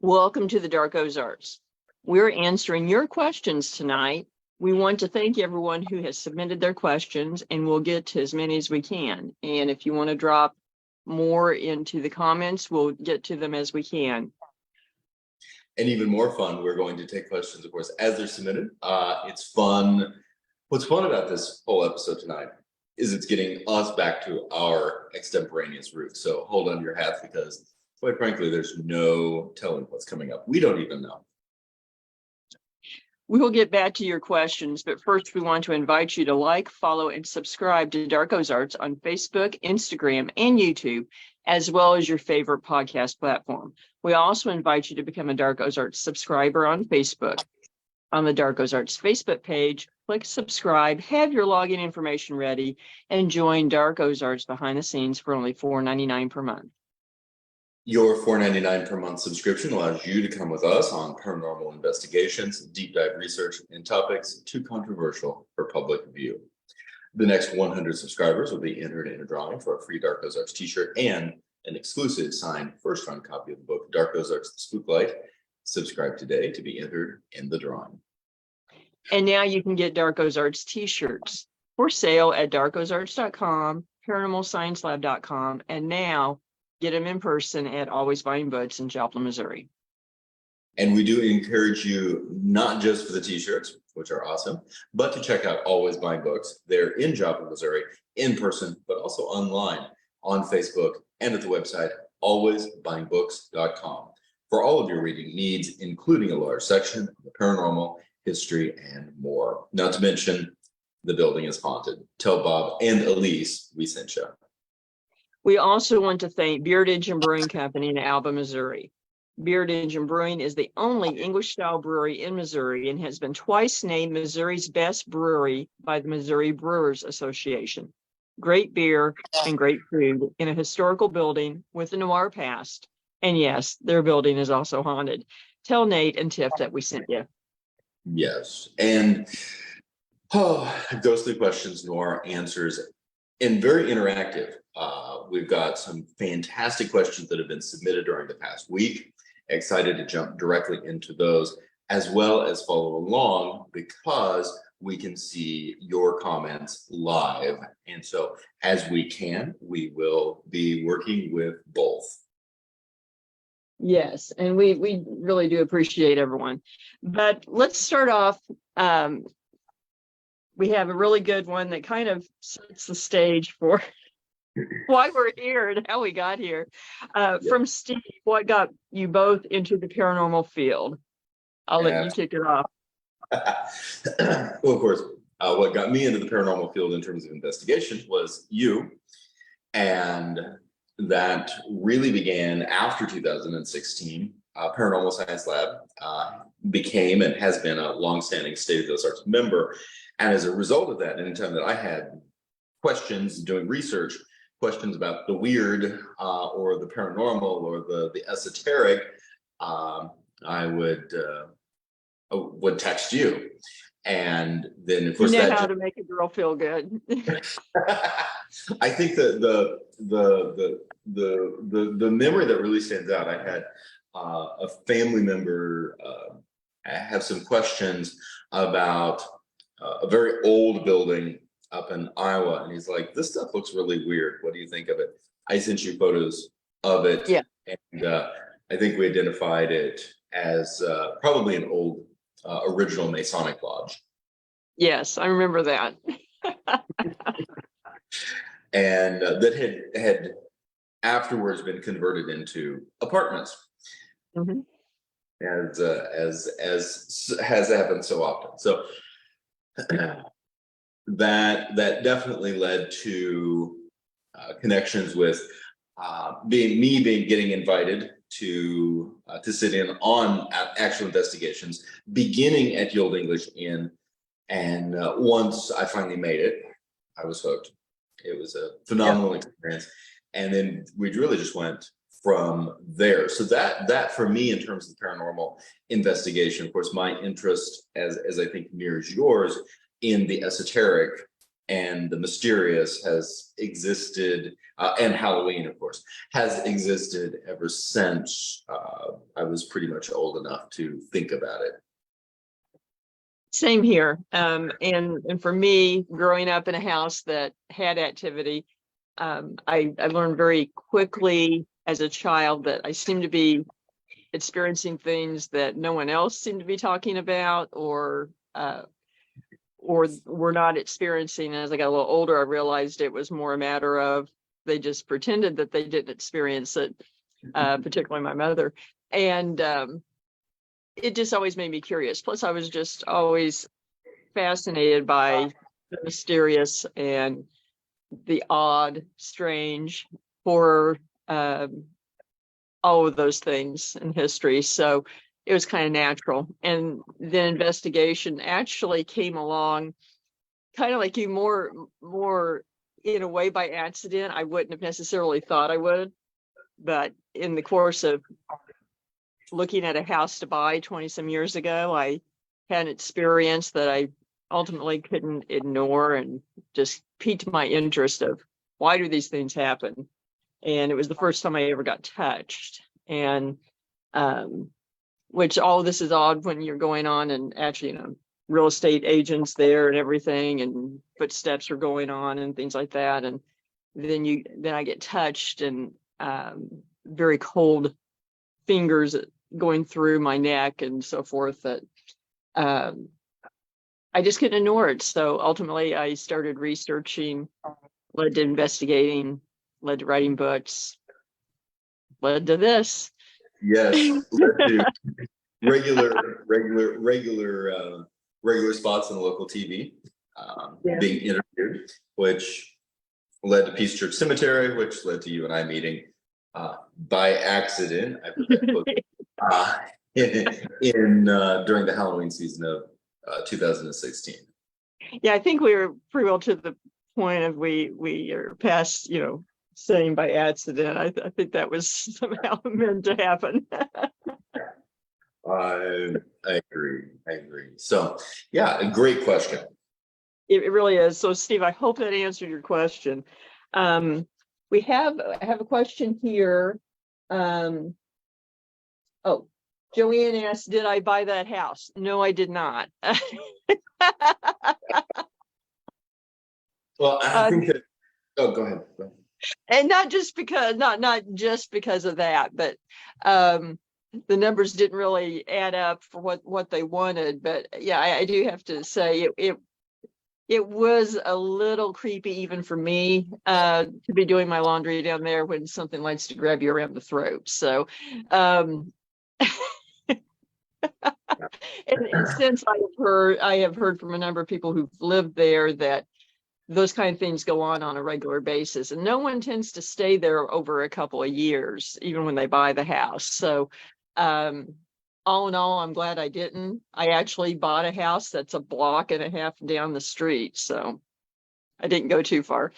Welcome to the Dark Ozarks. We're answering your questions tonight. We want to thank everyone who has submitted their questions, and we'll get to as many as we can. And if you want to drop more into the comments, we'll get to them as we can. And even more fun, we're going to take questions, of course, as they're submitted. It's fun. What's fun about this whole episode tonight is it's getting us back to our extemporaneous roots. So hold on to your hats because, quite frankly, there's no telling what's coming up. We don't even know. We will get back to your questions, but first we want to invite you to like, follow, and subscribe to Dark Ozarks on Facebook, Instagram, and YouTube, as well as your favorite podcast platform. We also invite you to become a Dark Ozarks subscriber on Facebook. On the Dark Ozarks Facebook page, click subscribe, have your login information ready, and join Dark Ozarks behind the scenes for only $4.99 per month. Your $4.99 per month subscription allows you to come with us on paranormal investigations, deep dive research, and topics too controversial for public view. The next 100 subscribers will be entered in a drawing for a free Dark Ozarks t-shirt and an exclusive signed first-run copy of the book, Dark Ozarks, The Spooklight. Subscribe today to be entered in the drawing. And now you can get Dark Ozarks t-shirts for sale at darkozarks.com, paranormalsciencelab.com, and now get them in person at Always Buying Books in Joplin, Missouri. And we do encourage you, not just for the t-shirts, which are awesome, but to check out Always Buying Books. They're in Joplin, Missouri, in person, but also online on Facebook and at the website alwaysbuyingbooks.com for all of your reading needs, including a large section of the paranormal, history, and more. Not to mention, the building is haunted. Tell Bob and Elise we sent you. We also want to thank Beardage and Brewing Company in Alba, Missouri. Beardage and Brewing is the only English-style brewery in Missouri and has been twice named Missouri's best brewery by the Missouri Brewers Association. Great beer and great food in a historical building with a noir past. And yes, their building is also haunted. Tell Nate and Tiff that we sent you. Yes. And Ghostly Questions Noir Answers, and very interactive. We've got some fantastic questions that have been submitted during the past week. Excited to jump directly into those, as well as follow along because we can see your comments live. And so as we can, we will be working with both. Yes, and we really do appreciate everyone. But let's start off. We have a really good one that kind of sets the stage for why we're here and how we got here. From Steve, what got you both into the paranormal field? I'll let you kick it off. Well, of course, what got me into the paranormal field in terms of investigation was you. And that really began after 2016. Paranormal Science Lab became and has been a longstanding State of the Ozarks member. And as a result of that, anytime that I had questions doing research, questions about the weird or the paranormal or the esoteric, I would text you. And then, of course, you know how to make a girl feel good. I think that the memory that really stands out, I had a family member have some questions about a very old building up in Iowa, and he's like, "This stuff looks really weird. What do you think of it?" I sent you photos of it, and I think we identified it as probably an old original Masonic lodge. Yes, I remember that. And that had afterwards been converted into apartments, as has happened so often. So that definitely led to connections with getting invited to sit in on actual investigations, beginning at the Old English Inn. And once I finally made it, I was hooked. It was a phenomenal experience. And then we really just went from there. So that for me, in terms of paranormal investigation, of course, my interest, as I think mirrors yours, in the esoteric and the mysterious has existed, and Halloween, of course, has existed ever since I was pretty much old enough to think about it. Same here. And for me, growing up in a house that had activity, I learned very quickly as a child that I seemed to be experiencing things that no one else seemed to be talking about, or were not experiencing. As I got a little older, I realized it was more a matter of they just pretended that they didn't experience it, particularly my mother. And it just always made me curious. Plus, I was just always fascinated by the mysterious and the odd, strange, horror, all of those things in history. So it was kind of natural. And then investigation actually came along kind of like you, more in a way by accident. I wouldn't have necessarily thought I would, but in the course of looking at a house to buy 20 some years ago, I had an experience that I ultimately couldn't ignore and just piqued my interest of why do these things happen? And it was the first time I ever got touched. And which all this is odd when you're going on and actually, real estate agents there and everything, and footsteps are going on and things like that. And then I get touched, and very cold fingers going through my neck and so forth, that I just couldn't ignore it. So ultimately I started researching, led to investigating, led to writing books, led to this. Yes, led to regular spots on the local TV, being interviewed, which led to Peace Church Cemetery, which led to you and I meeting by accident. I put that quote in during the Halloween season of 2016. Yeah, I think we were pretty well to the point of we are past, saying by accident. I think that was somehow meant to happen. I agree. So yeah, a great question. It really is. So Steve, I hope that answered your question. I have a question here. Oh, Joanne asked, did I buy that house? No, I did not. Well, I think that, oh, go ahead. And not just because of that, but the numbers didn't really add up for what they wanted. But yeah, I do have to say it was a little creepy even for me to be doing my laundry down there when something likes to grab you around the throat. So and since I have heard from a number of people who've lived there that those kind of things go on a regular basis, and no one tends to stay there over a couple of years, even when they buy the house. So all in all, I'm glad I didn't. I actually bought a house that's a block and a half down the street, so I didn't go too far.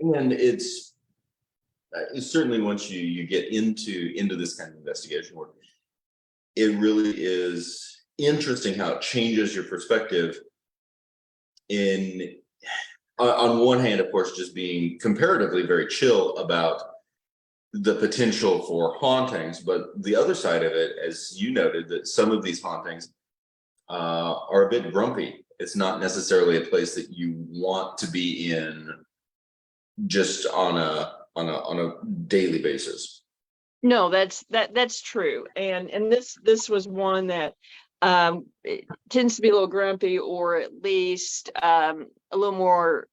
And it's certainly, once you get into this kind of investigation work, it really is interesting how it changes your perspective. On one hand, of course, just being comparatively very chill about the potential for hauntings, but the other side of it, as you noted, that some of these hauntings are a bit grumpy. It's not necessarily a place that you want to be in just on a daily basis. No, that's true. And this was one that it tends to be a little grumpy, or at least a little more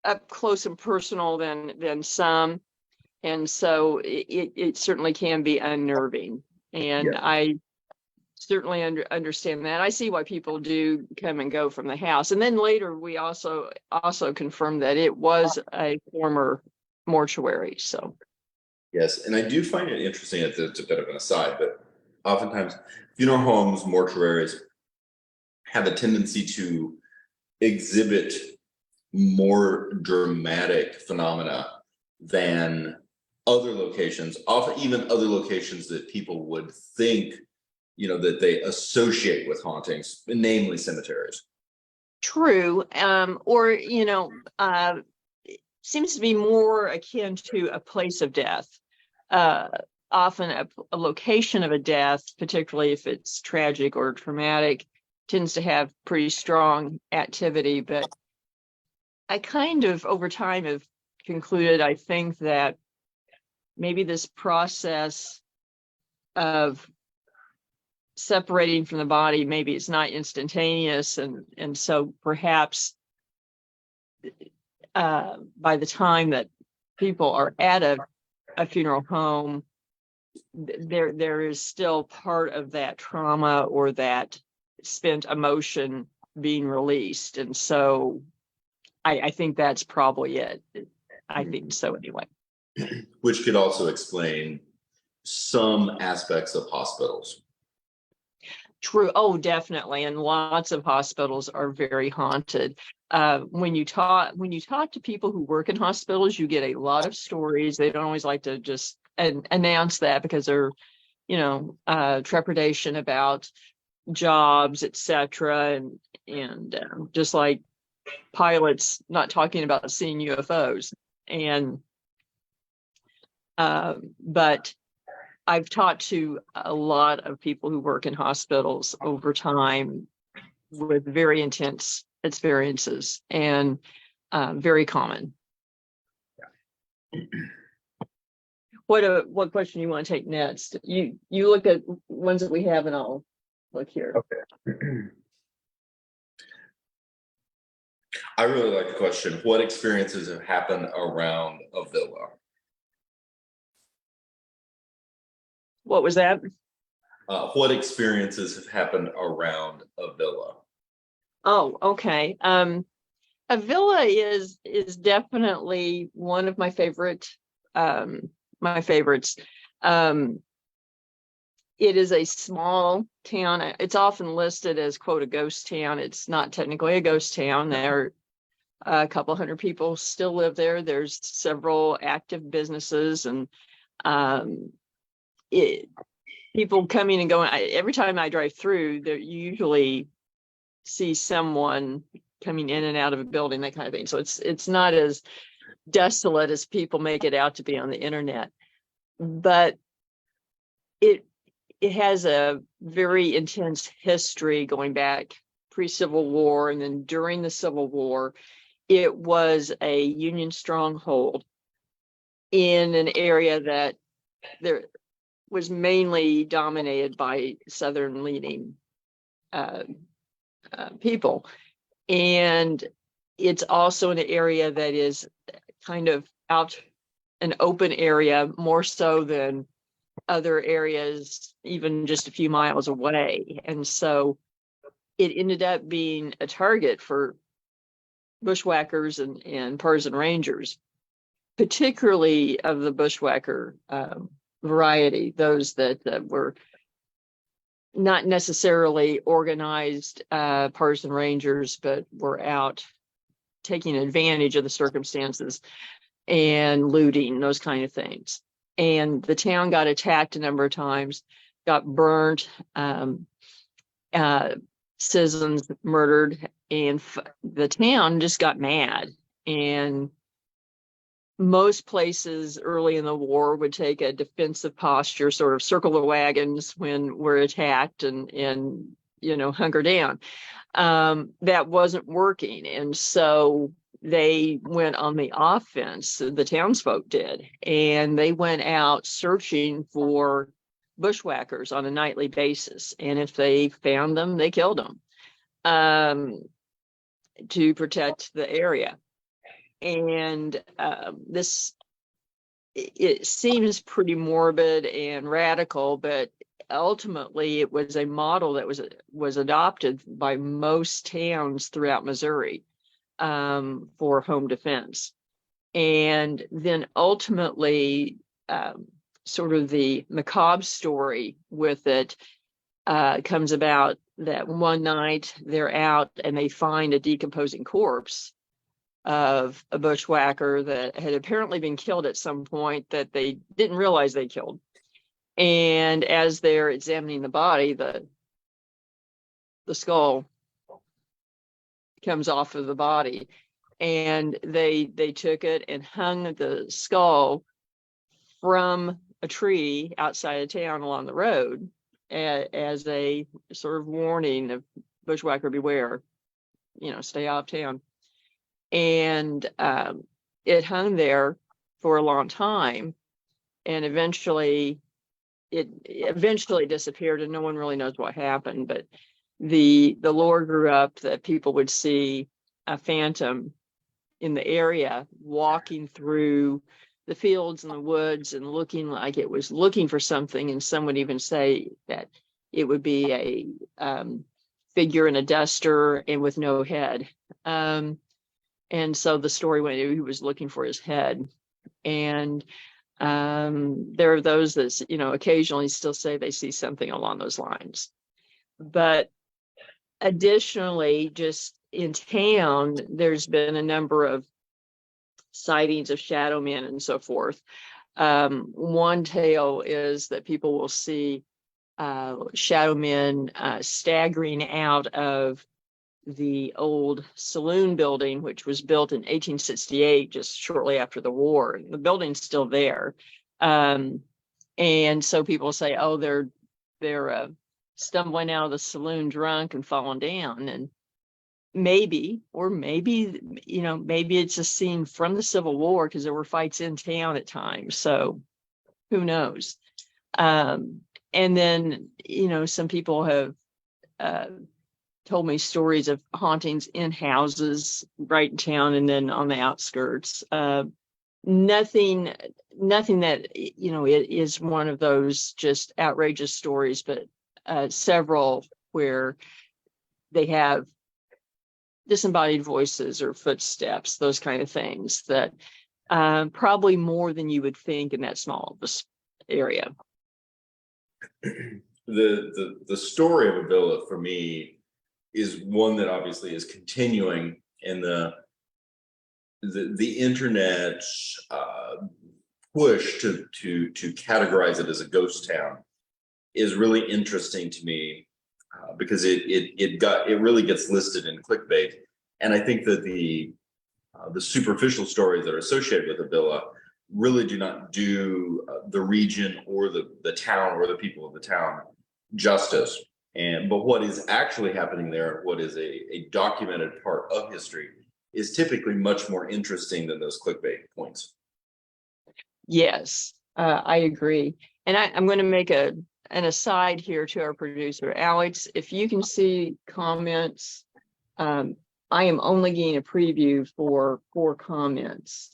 up close and personal than some. And so it certainly can be unnerving. And yeah. I certainly understand that. I see why people do come and go from the house. And then later we also confirmed that it was a former mortuary. So yes, and I do find it interesting. It's a bit of an aside, but oftentimes funeral homes, mortuaries have a tendency to exhibit more dramatic phenomena than other locations, often even other locations that people would think, that they associate with hauntings, namely cemeteries. True. Or, seems to be more akin to a place of death. often a location of a death, particularly if it's tragic or traumatic, tends to have pretty strong activity. But I kind of over time have concluded, I think that maybe this process of separating from the body, maybe it's not instantaneous, and so perhaps by the time that people are at a funeral home, there is still part of that trauma or that spent emotion being released, and so I think that's probably it. I think so anyway. Which could also explain some aspects of hospitals. True. Oh, definitely. And lots of hospitals are very haunted. When you talk to people who work in hospitals, you get a lot of stories. They don't always like to just announce that because they're, trepidation about jobs, etc. And just like pilots not talking about seeing UFOs. And but I've talked to a lot of people who work in hospitals over time with very intense experiences, and very common. What question you want to take next? You look at ones that we have, and I'll look here. Okay. I really like the question. What experiences have happened around a villa? What was that? What experiences have happened around a villa? Oh, okay. A villa is definitely one of my favorites. It is a small town. It's often listed as, quote, a ghost town. It's not technically a ghost town. There are a couple hundred people still live there. There's several active businesses, and people coming and going. Every time I drive through, there you usually see someone coming in and out of a building, that kind of thing. So it's not as desolate as people make it out to be on the internet, but it has a very intense history going back pre-Civil War, and then during the Civil War, it was a Union stronghold in an area that there was mainly dominated by Southern leaning people. And it's also an area that is kind of out an open area, more so than other areas, even just a few miles away. And so it ended up being a target for bushwhackers and partisan rangers, particularly of the bushwhacker variety, those that were not necessarily organized partisan rangers, but were out taking advantage of the circumstances and looting, those kind of things. And the town got attacked a number of times, got burnt, citizens murdered, and the town just got mad. And most places early in the war would take a defensive posture, sort of circle the wagons when we're attacked, and hunker down. That wasn't working, and so they went on the offense. The townsfolk did, and they went out searching for bushwhackers on a nightly basis. And if they found them, they killed them to protect the area. And it seems pretty morbid and radical, but ultimately it was a model that was adopted by most towns throughout Missouri for home defense. And then ultimately, sort of the macabre story with it comes about that one night they're out and they find a decomposing corpse of a bushwhacker that had apparently been killed at some point that they didn't realize they killed. And as they're examining the body, the skull comes off of the body, and they took it and hung the skull from a tree outside of town along the road as a sort of warning of bushwhacker beware, stay out of town. And it hung there for a long time, and eventually disappeared, and no one really knows what happened. But the lore grew up that people would see a phantom in the area walking through the fields and the woods and looking like it was looking for something. And some would even say that it would be a figure in a duster and with no head. And so the story went, he was looking for his head. And there are those that, occasionally still say they see something along those lines. But additionally, just in town, there's been a number of sightings of shadow men and so forth. One tale is that people will see shadow men staggering out of the old saloon building, which was built in 1868, just shortly after the war. The building's still there. And so people say, oh, they're stumbling out of the saloon drunk and falling down. And maybe it's a scene from the Civil War, because there were fights in town at times. So who knows? And then, some people have told me stories of hauntings in houses right in town and then on the outskirts. Nothing that, it is one of those just outrageous stories, but several where they have disembodied voices or footsteps, those kind of things that probably more than you would think in that small area. The story of Avila for me is one that obviously is continuing, in the internet push to categorize it as a ghost town is really interesting to me, because it really gets listed in clickbait. And I think that the superficial stories that are associated with Avila really do not do the region or the town or the people of the town justice. But what is actually happening there, what is a documented part of history, is typically much more interesting than those clickbait points. Yes, I agree. And I'm going to make an aside here to our producer, Alex. If you can see comments, I am only getting a preview for 4 comments,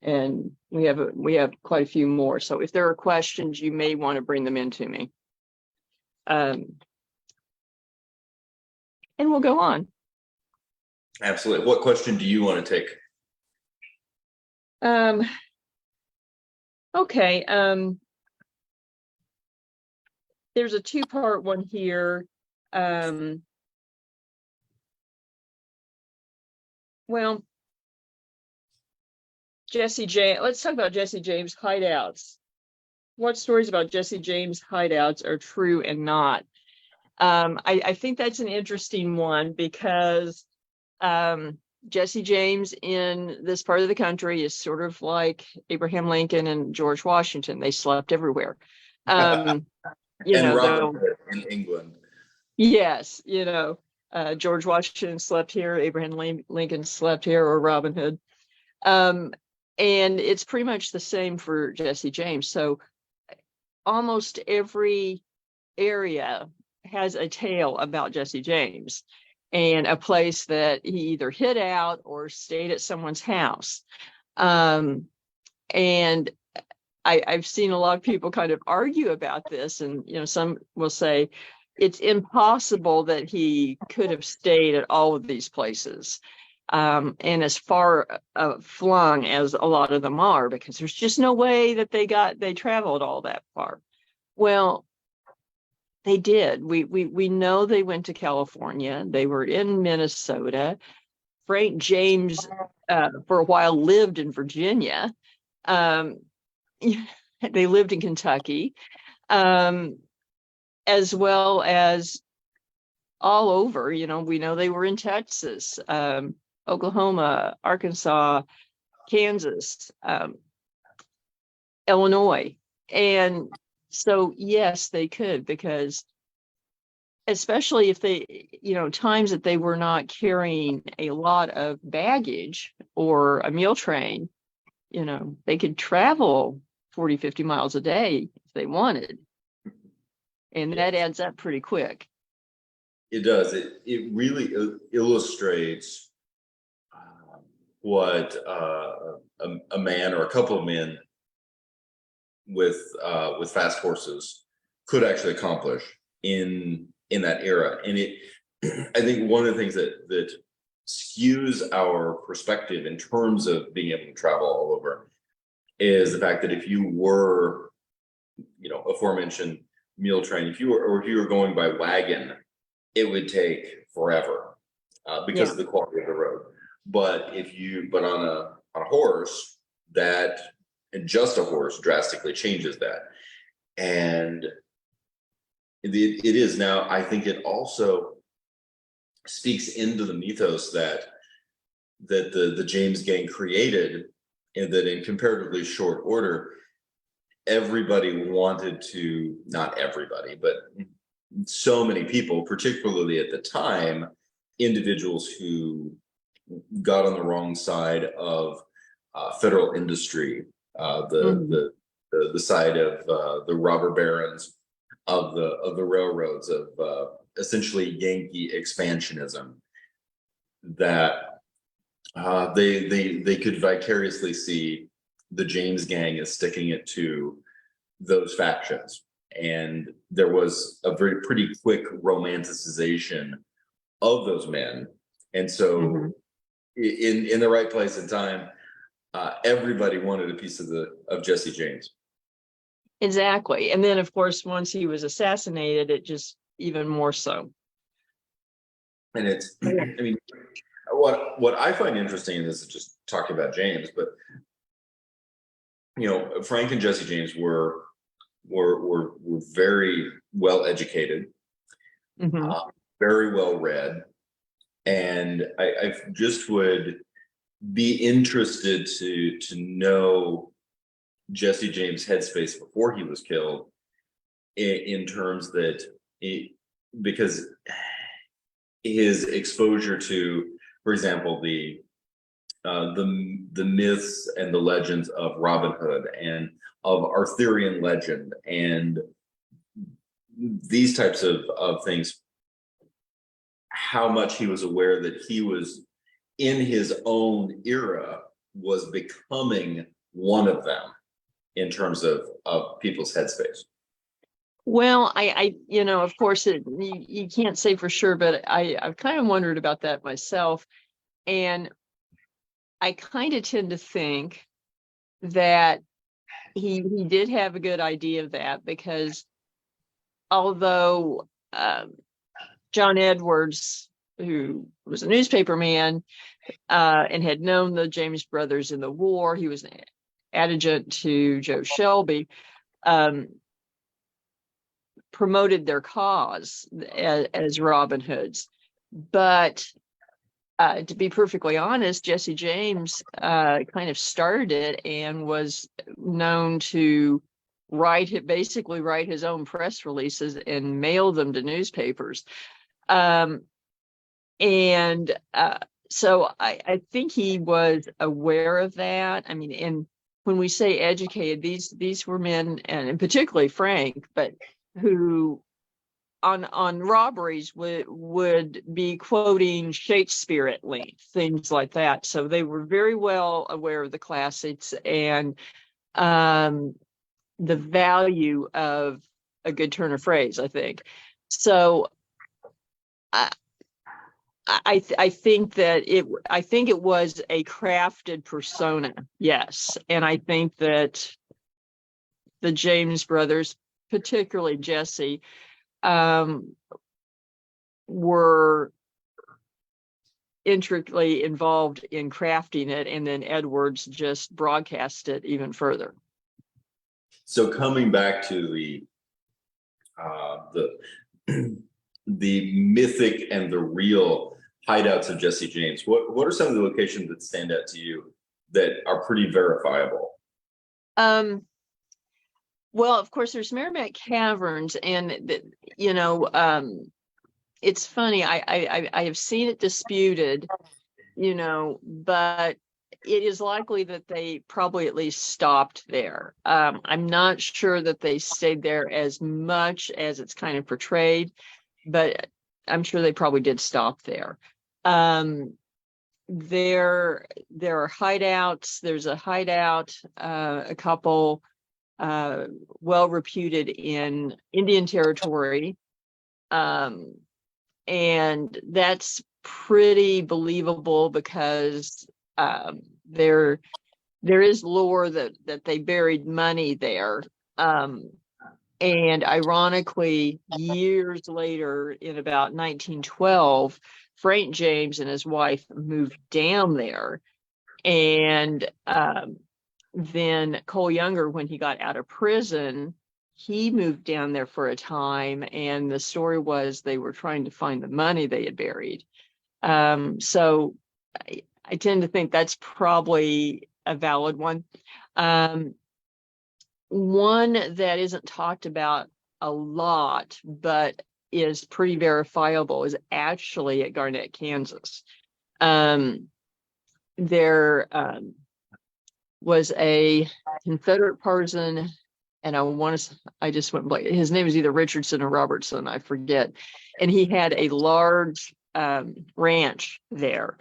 and we have quite a few more. So if there are questions, you may want to bring them into me. And we'll go on. Absolutely. What question do you want to take? Okay. There's a 2-part one here. Well, Jesse James. Let's talk about Jesse James hideouts. What stories about Jesse James hideouts are true and not? I think that's an interesting one, because Jesse James in this part of the country is sort of like Abraham Lincoln and George Washington. They slept everywhere. And Robin Hood in England. Yes, George Washington slept here, Abraham Lincoln slept here, or Robin Hood. And it's pretty much the same for Jesse James. So almost every area has a tale about Jesse James, and a place that he either hid out or stayed at someone's house. And I've seen a lot of people kind of argue about this, and some will say it's impossible that he could have stayed at all of these places, and as far flung as a lot of them are, because there's just no way that they traveled all that far. Well, they did. We know they went to California. They were in Minnesota. Frank James, for a while, lived in Virginia. They lived in Kentucky, as well as all over. We know they were in Texas, Oklahoma, Arkansas, Kansas, Illinois. And so, yes, they could, because especially if they, times that they were not carrying a lot of baggage or a meal train, they could travel 40, 50 miles a day if they wanted. And that Yes. adds up pretty quick. It does. It really illustrates what a man or a couple of men with fast horses could actually accomplish in that era. And I think one of the things that skews our perspective in terms of being able to travel all over is the fact that if you were, aforementioned mule train, if you were going by wagon, it would take forever because Yeah. of the quality of the road. But on a horse, and just a horse drastically changes that. And it is now, I think it also speaks into the mythos that the James gang created, and that in comparatively short order, everybody wanted to, not everybody, but so many people, particularly at the time, individuals who got on the wrong side of federal industry, the side of the robber barons of the railroads, of essentially Yankee expansionism, that they could vicariously see the James gang as sticking it to those factions. And there was a pretty quick romanticization of those men. And so in the right place and time, everybody wanted a piece of Jesse James. Exactly. And then, of course, once he was assassinated, it just even more so. And I mean, what I find interesting is just talking about James, but Frank and Jesse James were very well educated, very well read, and I just would be interested to know Jesse James' headspace before he was killed, in terms that because his exposure to, for example, the myths and the legends of Robin Hood and of Arthurian legend and these types of things, how much he was aware that he was in his own era was becoming one of them in terms of people's headspace. Well, I of course, you can't say for sure, but I've kind of wondered about that myself. And I kind of tend to think that he did have a good idea of that, because although John Edwards, who was a newspaper man and had known the James brothers in the war, he was an adjutant to Joe Shelby, promoted their cause as Robin Hoods. But to be perfectly honest, Jesse James kind of started it and was known to basically write his own press releases and mail them to newspapers. So I think he was aware of that. I mean, and when we say educated, these were men, and particularly Frank, but who on robberies would be quoting Shakespeare at length, things like that. So they were very well aware of the classics and the value of a good turn of phrase, I think. So I think it was a crafted persona, yes. And I think that the James brothers, particularly Jesse, were intricately involved in crafting it, and then Edwards just broadcast it even further. So coming back to the mythic and the real hideouts of Jesse James, what are some of the locations that stand out to you that are pretty verifiable? Well, of course, there's Merrimack Caverns, and it's funny. I have seen it disputed, but it is likely that they probably at least stopped there. I'm not sure that they stayed there as much as it's kind of portrayed, but I'm sure they probably did stop there. There are hideouts. There's a hideout, a couple well reputed in Indian Territory. And that's pretty believable because there is lore that they buried money there. And ironically, years later, in about 1912, Frank James and his wife moved down there. And then Cole Younger, when he got out of prison, he moved down there for a time. And the story was they were trying to find the money they had buried. So I tend to think that's probably a valid one. One that isn't talked about a lot, but is pretty verifiable, is actually at Garnett, Kansas. There was a Confederate partisan, and I just went blank. His name is either Richardson or Robertson, I forget. And he had a large ranch there,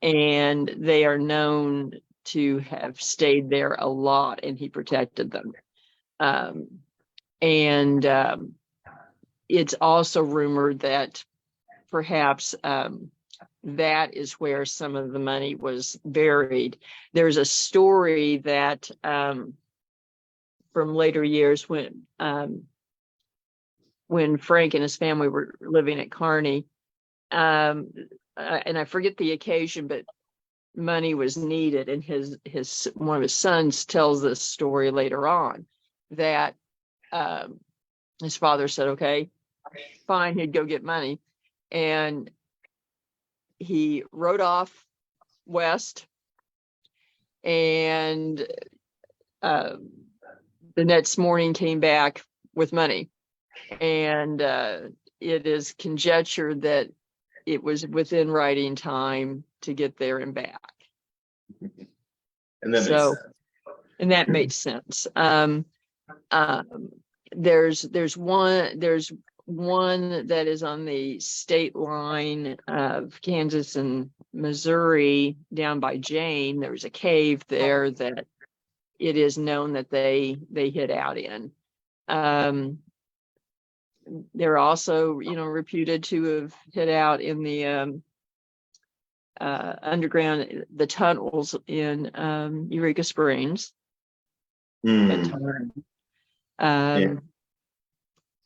and they are known to have stayed there a lot, and he protected them. It's also rumored that perhaps that is where some of the money was buried. There's a story that from later years when Frank and his family were living at Kearney, and I forget the occasion, but money was needed, and his one of his sons tells this story later on, that his father said, okay, fine, he'd go get money. And he rode off west, and the next morning came back with money. And it is conjectured that it was within riding time to get there and back. And that makes sense. And that made sense. There's one that is on the state line of Kansas and Missouri down by Jane. There's a cave there that it is known that they hid out in. They're also, reputed to have hid out in the underground, the tunnels in Eureka Springs.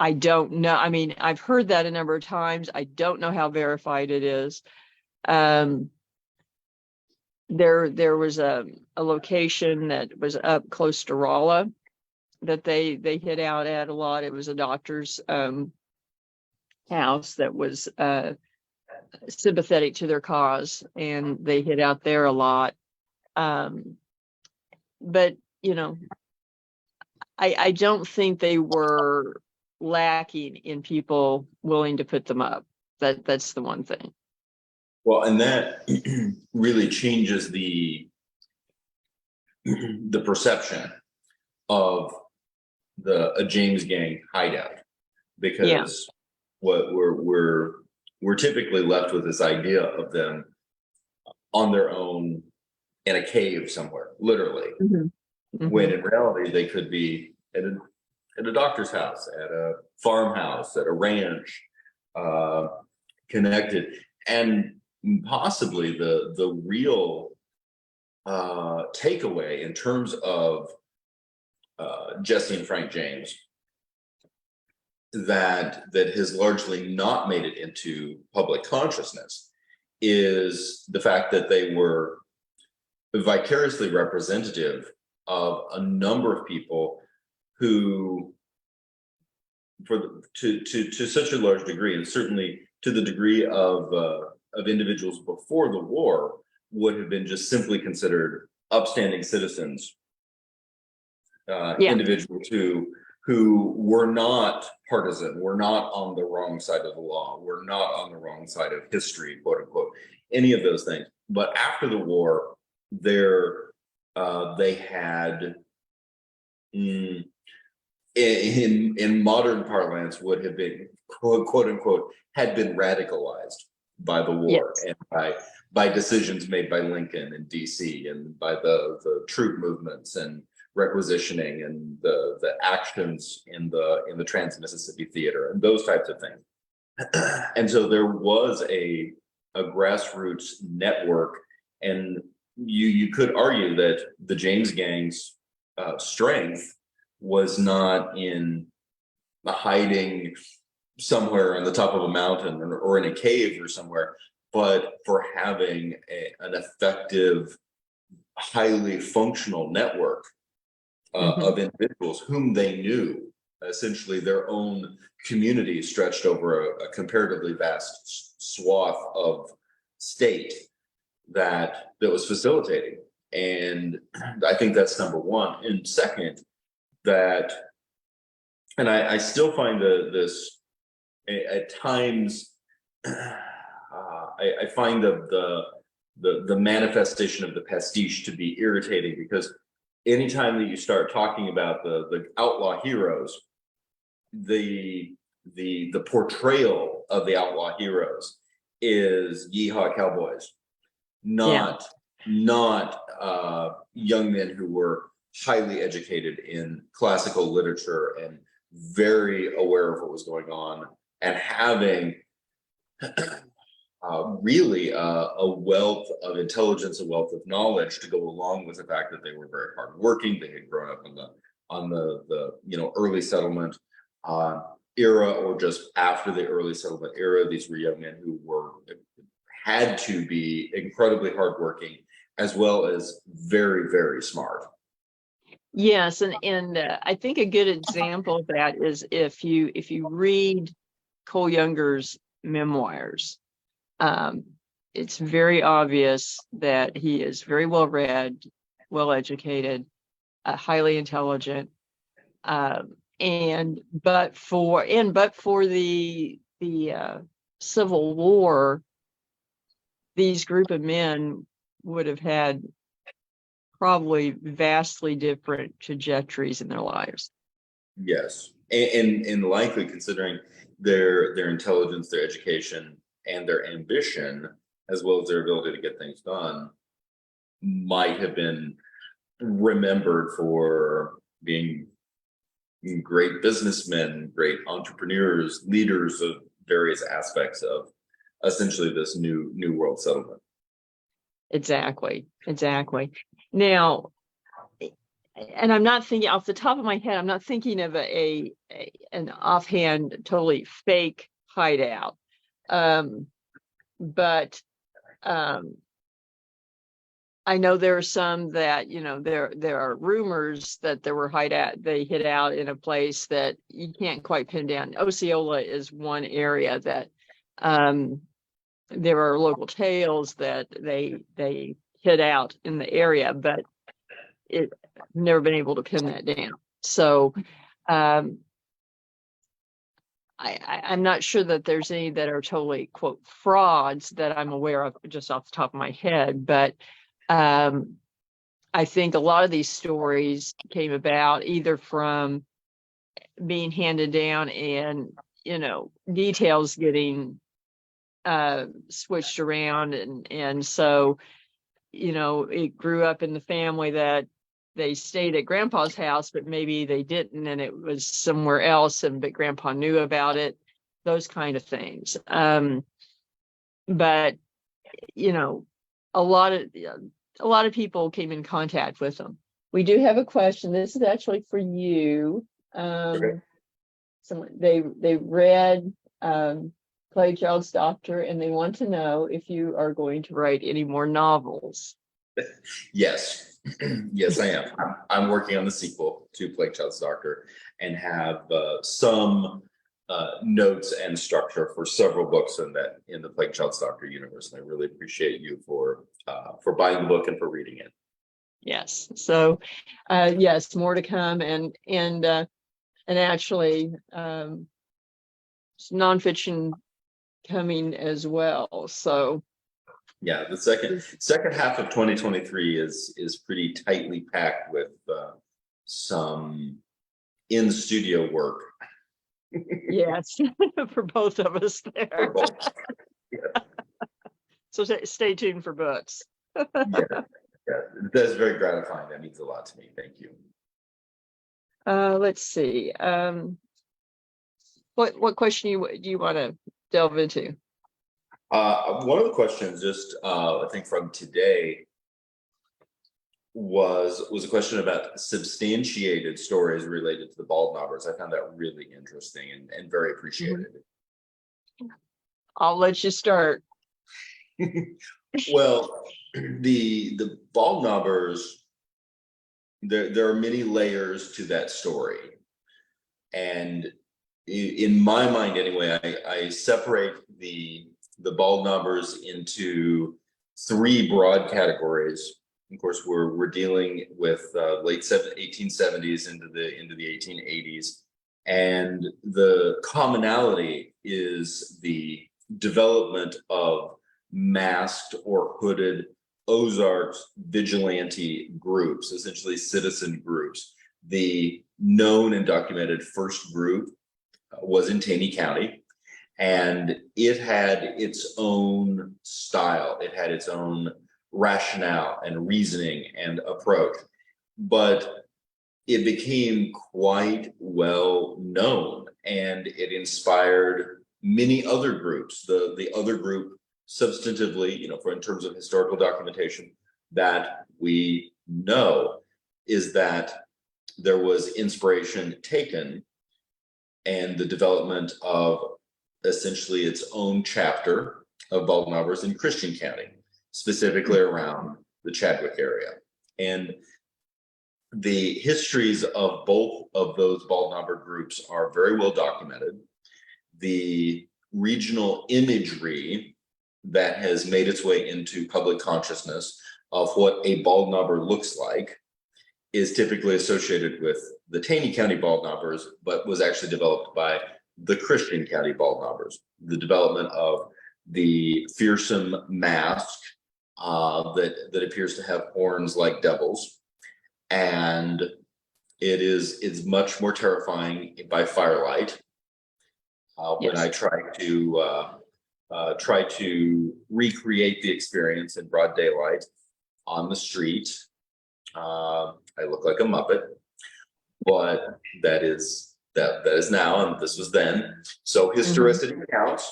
I don't know. I mean, I've heard that a number of times. I don't know how verified it is. There was a location that was up close to Rolla that they hid out at a lot. It was a doctor's house that was sympathetic to their cause, and they hid out there a lot. But I don't think they were lacking in people willing to put them up. That's the one thing. Well, and that really changes the perception of a James Gang hideout, because what we're typically left with this idea of them on their own in a cave somewhere, literally. When in reality they could be at a doctor's house, at a farmhouse, at a ranch, connected. And possibly the real takeaway in terms of Jesse and Frank James that has largely not made it into public consciousness is the fact that they were vicariously representative of a number of people who, to such a large degree, and certainly to the degree of individuals before the war, would have been just simply considered upstanding citizens, individuals who who were not partisan, were not on the wrong side of the law, were not on the wrong side of history, quote unquote, any of those things. But after the war, they had, in modern parlance, would have been quote unquote had been radicalized by the war, Yes. and by decisions made by Lincoln in D.C. and by the troop movements and requisitioning and the actions in the Trans-Mississippi Theater and those types of things. And so there was a grassroots network, and you could argue that the James Gang's strength was not in hiding somewhere on the top of a mountain or in a cave or somewhere, but for having an effective, highly functional network of individuals whom they knew, essentially their own community stretched over a comparatively vast swath of state that was facilitating. And I think that's number one. And second, that, and I still find this at times, I find the manifestation of the pastiche to be irritating, because anytime that you start talking about the outlaw heroes, the portrayal of the outlaw heroes is yeehaw cowboys, not young men who were highly educated in classical literature and very aware of what was going on, and having really a wealth of intelligence, a wealth of knowledge to go along with the fact that they were very hardworking. They had grown up on the early settlement era, or just after the early settlement era. These were young men who had to be incredibly hardworking, as well as very, very smart. Yes, and I think a good example of that is if you read Cole Younger's memoirs, it's very obvious that he is very well read, well educated, highly intelligent, but for the Civil War, these group of men would have had probably vastly different trajectories in their lives. Yes, and likely, considering their intelligence, their education, and their ambition, as well as their ability to get things done, might have been remembered for being great businessmen, great entrepreneurs, leaders of various aspects of essentially this new world settlement. Exactly. Now, and I'm not thinking off the top of my head, I'm not thinking of an offhand, totally fake hideout. But I know there are some that, there are rumors that they hid out in a place that you can't quite pin down. Osceola is one area that there are local tales that they hid out in the area, but I've never been able to pin that down. So I'm not sure that there's any that are totally, quote, frauds that I'm aware of just off the top of my head. But I think a lot of these stories came about either from being handed down and, details getting switched around. And so, it grew up in the family that they stayed at Grandpa's house, but maybe they didn't, and it was somewhere else, but Grandpa knew about it, those kind of things. But, a lot of people came in contact with them. We do have a question. This is actually for you. Okay. They read Plague Child's Doctor, and they want to know if you are going to write any more novels. Yes. Yes, I am. I'm working on the sequel to Plague Child's Doctor, and have some notes and structure for several books in the Plague Child's Doctor universe. And I really appreciate you for buying the book and for reading it. Yes. So, yes, more to come. And And actually, nonfiction coming as well. So yeah, the second half of 2023 is pretty tightly packed with some in studio work yes, for both of us for there. both. Yeah, So stay tuned for books. yeah, that's very gratifying. That means a lot to me. Thank you. Let's see. What question do you want to delve into? One of the questions, just I think from today, was a question about substantiated stories related to the bald knobbers. I found that really interesting and very appreciated. I'll let you start. Well, the bald knobbers, there are many layers to that story, and in my mind anyway, I separate the bald knobbers into three broad categories. Of course, we're dealing with late 1870s into the 1880s, and the commonality is the development of masked or hooded Ozarks vigilante groups, essentially citizen groups. The known and documented first group was in Taney County, and it had its own style. It had its own rationale and reasoning and approach, but it became quite well known, and it inspired many other groups. The other group, substantively, for in terms of historical documentation that we know, is that there was inspiration taken and the development of essentially its own chapter of bald knobbers in Christian County, specifically around the Chadwick area. And the histories of both of those bald knobber groups are very well documented. The regional imagery that has made its way into public consciousness of what a bald knobber looks like is typically associated with the Taney County bald knobbers, but was actually developed by the Christian County bald knobbers. The development of the fearsome mask that appears to have horns like devils, and it's much more terrifying by firelight. When I try to recreate the experience in broad daylight on the street, I look like a Muppet, but that is now, and this was then. So historicity counts.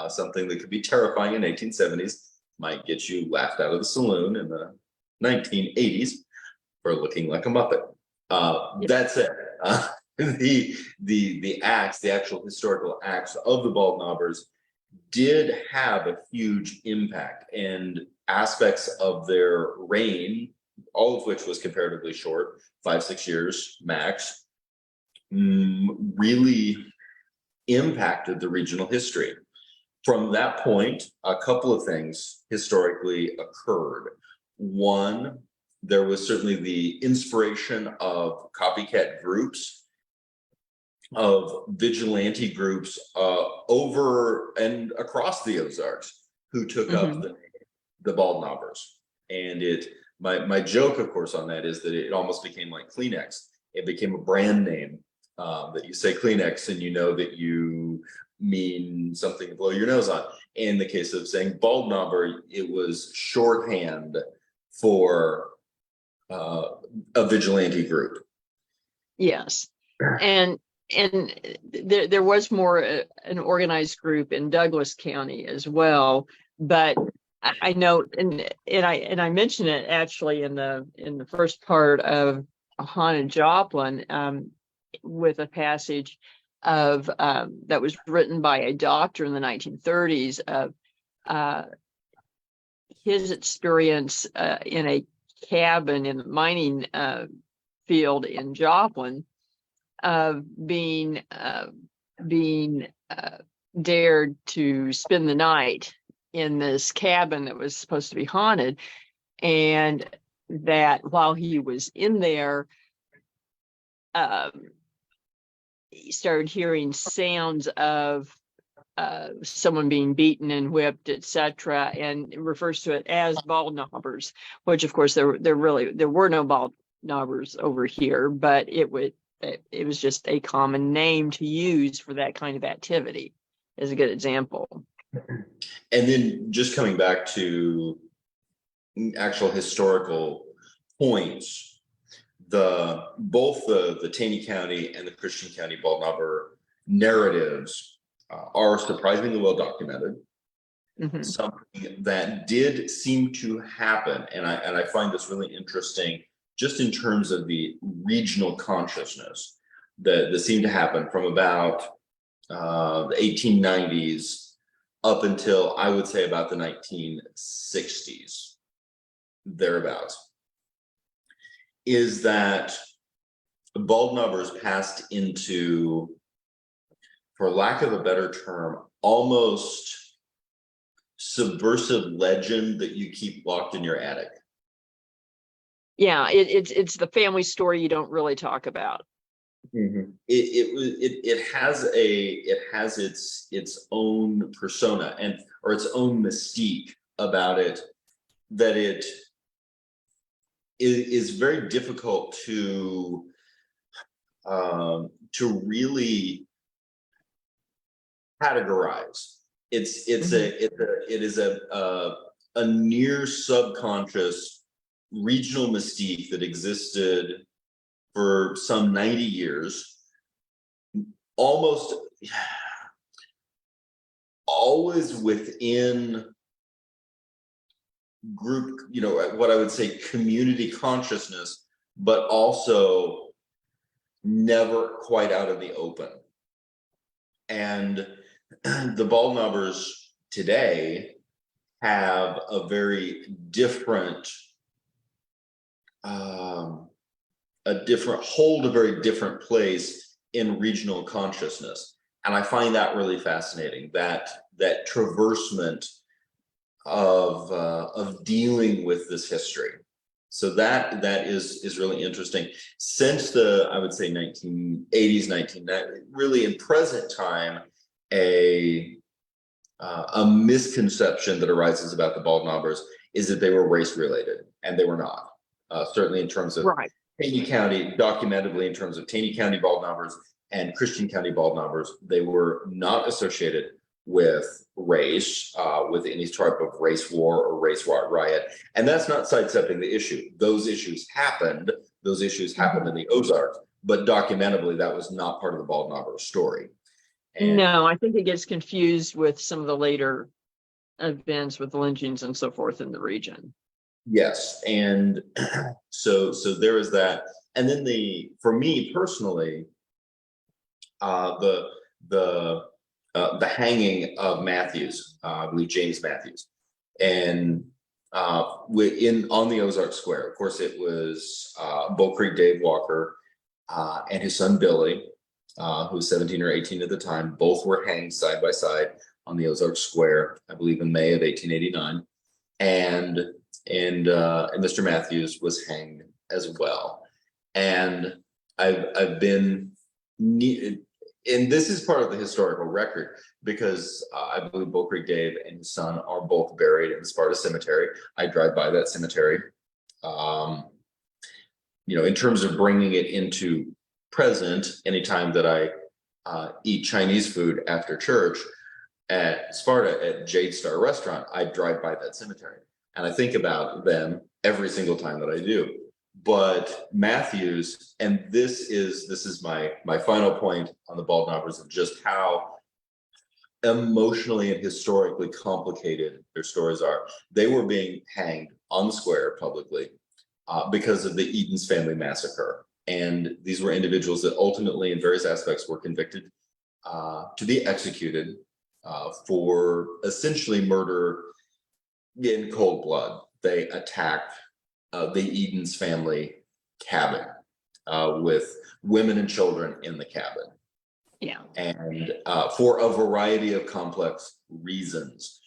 Something that could be terrifying in 1870s might get you laughed out of the saloon in the 1980s for looking like a Muppet. That said, the acts, the actual historical acts of the bald knobbers did have a huge impact, and aspects of their reign, all of which was comparatively short, 5-6 years max, really impacted the regional history. From that point, a couple of things historically occurred. One, there was certainly the inspiration of copycat groups, of vigilante groups over and across the Ozarks who took up the bald knobbers. And my joke, of course, on that is that it almost became like Kleenex. It became a brand name, that you say Kleenex and you know that you mean something to blow your nose on. In the case of saying bald knobber, it was shorthand for a vigilante group. Yes, and there was more an organized group in Douglas County as well, but I know, and I mentioned it actually in the first part of Haunted Joplin, with a passage of that was written by a doctor in the 1930s of his experience in a cabin in the mining field in Joplin, of being dared to spend the night in this cabin that was supposed to be haunted, and that while he was in there, started hearing sounds of someone being beaten and whipped, etc., and refers to it as bald knobbers, which of course there were no bald knobbers over here, but it was just a common name to use for that kind of activity, is a good example. And then just coming back to actual historical points, both the Taney County and the Christian County bald knobber narratives are surprisingly well documented. Mm-hmm. Something that did seem to happen, and I find this really interesting, just in terms of the regional consciousness that seemed to happen from about the 1890s up until, I would say, about the 1960s, thereabouts, is that bald knobbers passed into, for lack of a better term, almost subversive legend that you keep locked in your attic. Yeah, it's the family story you don't really talk about. Mm-hmm. It has its own persona or its own mystique about it, that it is very difficult to really categorize. It is a near subconscious regional mystique that existed for some 90 years, almost always within group, what I would say community consciousness, but also never quite out in the open. And the bald knobbers today have a very different hold a very different place in regional consciousness. And I find that really fascinating, that traversement of dealing with this history. So that is really interesting. Since I would say 1980s, 1990s, really in present time, a misconception that arises about the bald knobbers is that they were race related, and they were not. Certainly in terms of Taney County, documentably in terms of Taney County bald knobbers and Christian County bald knobbers, they were not associated with race, with any type of race war or race riot. And that's not sidestepping the issue. Those issues happened. Those issues happened in the Ozarks, but documentably that was not part of the bald knobber story. And no, I think it gets confused with some of the later events with lynchings and so forth in the region. Yes, and so there is that. And then for me personally, the hanging of Matthews, I believe James Matthews, and on the Ozark Square. Of course, it was Bull Creek Dave Walker and his son Billy, who was 17 or 18 at the time. Both were hanged side by side on the Ozark Square, I believe in May of 1889, and Mr. Matthews was hanged as well. And I've been, and this is part of the historical record, because I believe Bull Creek Dave and his son are both buried in the Sparta Cemetery. I drive by that cemetery. In terms of bringing it into present, anytime that I eat Chinese food after church at Sparta at Jade Star Restaurant, I drive by that cemetery. And I think about them every single time that I do. But Matthews, and this is my final point on the bald knobbers, of just how emotionally and historically complicated their stories are. They were being hanged on the square publicly because of the Eaton's family massacre. And these were individuals that ultimately, in various aspects, were convicted to be executed for essentially murder in cold blood. They attacked the Eaton's family cabin with women and children in the cabin. Yeah. And for a variety of complex reasons.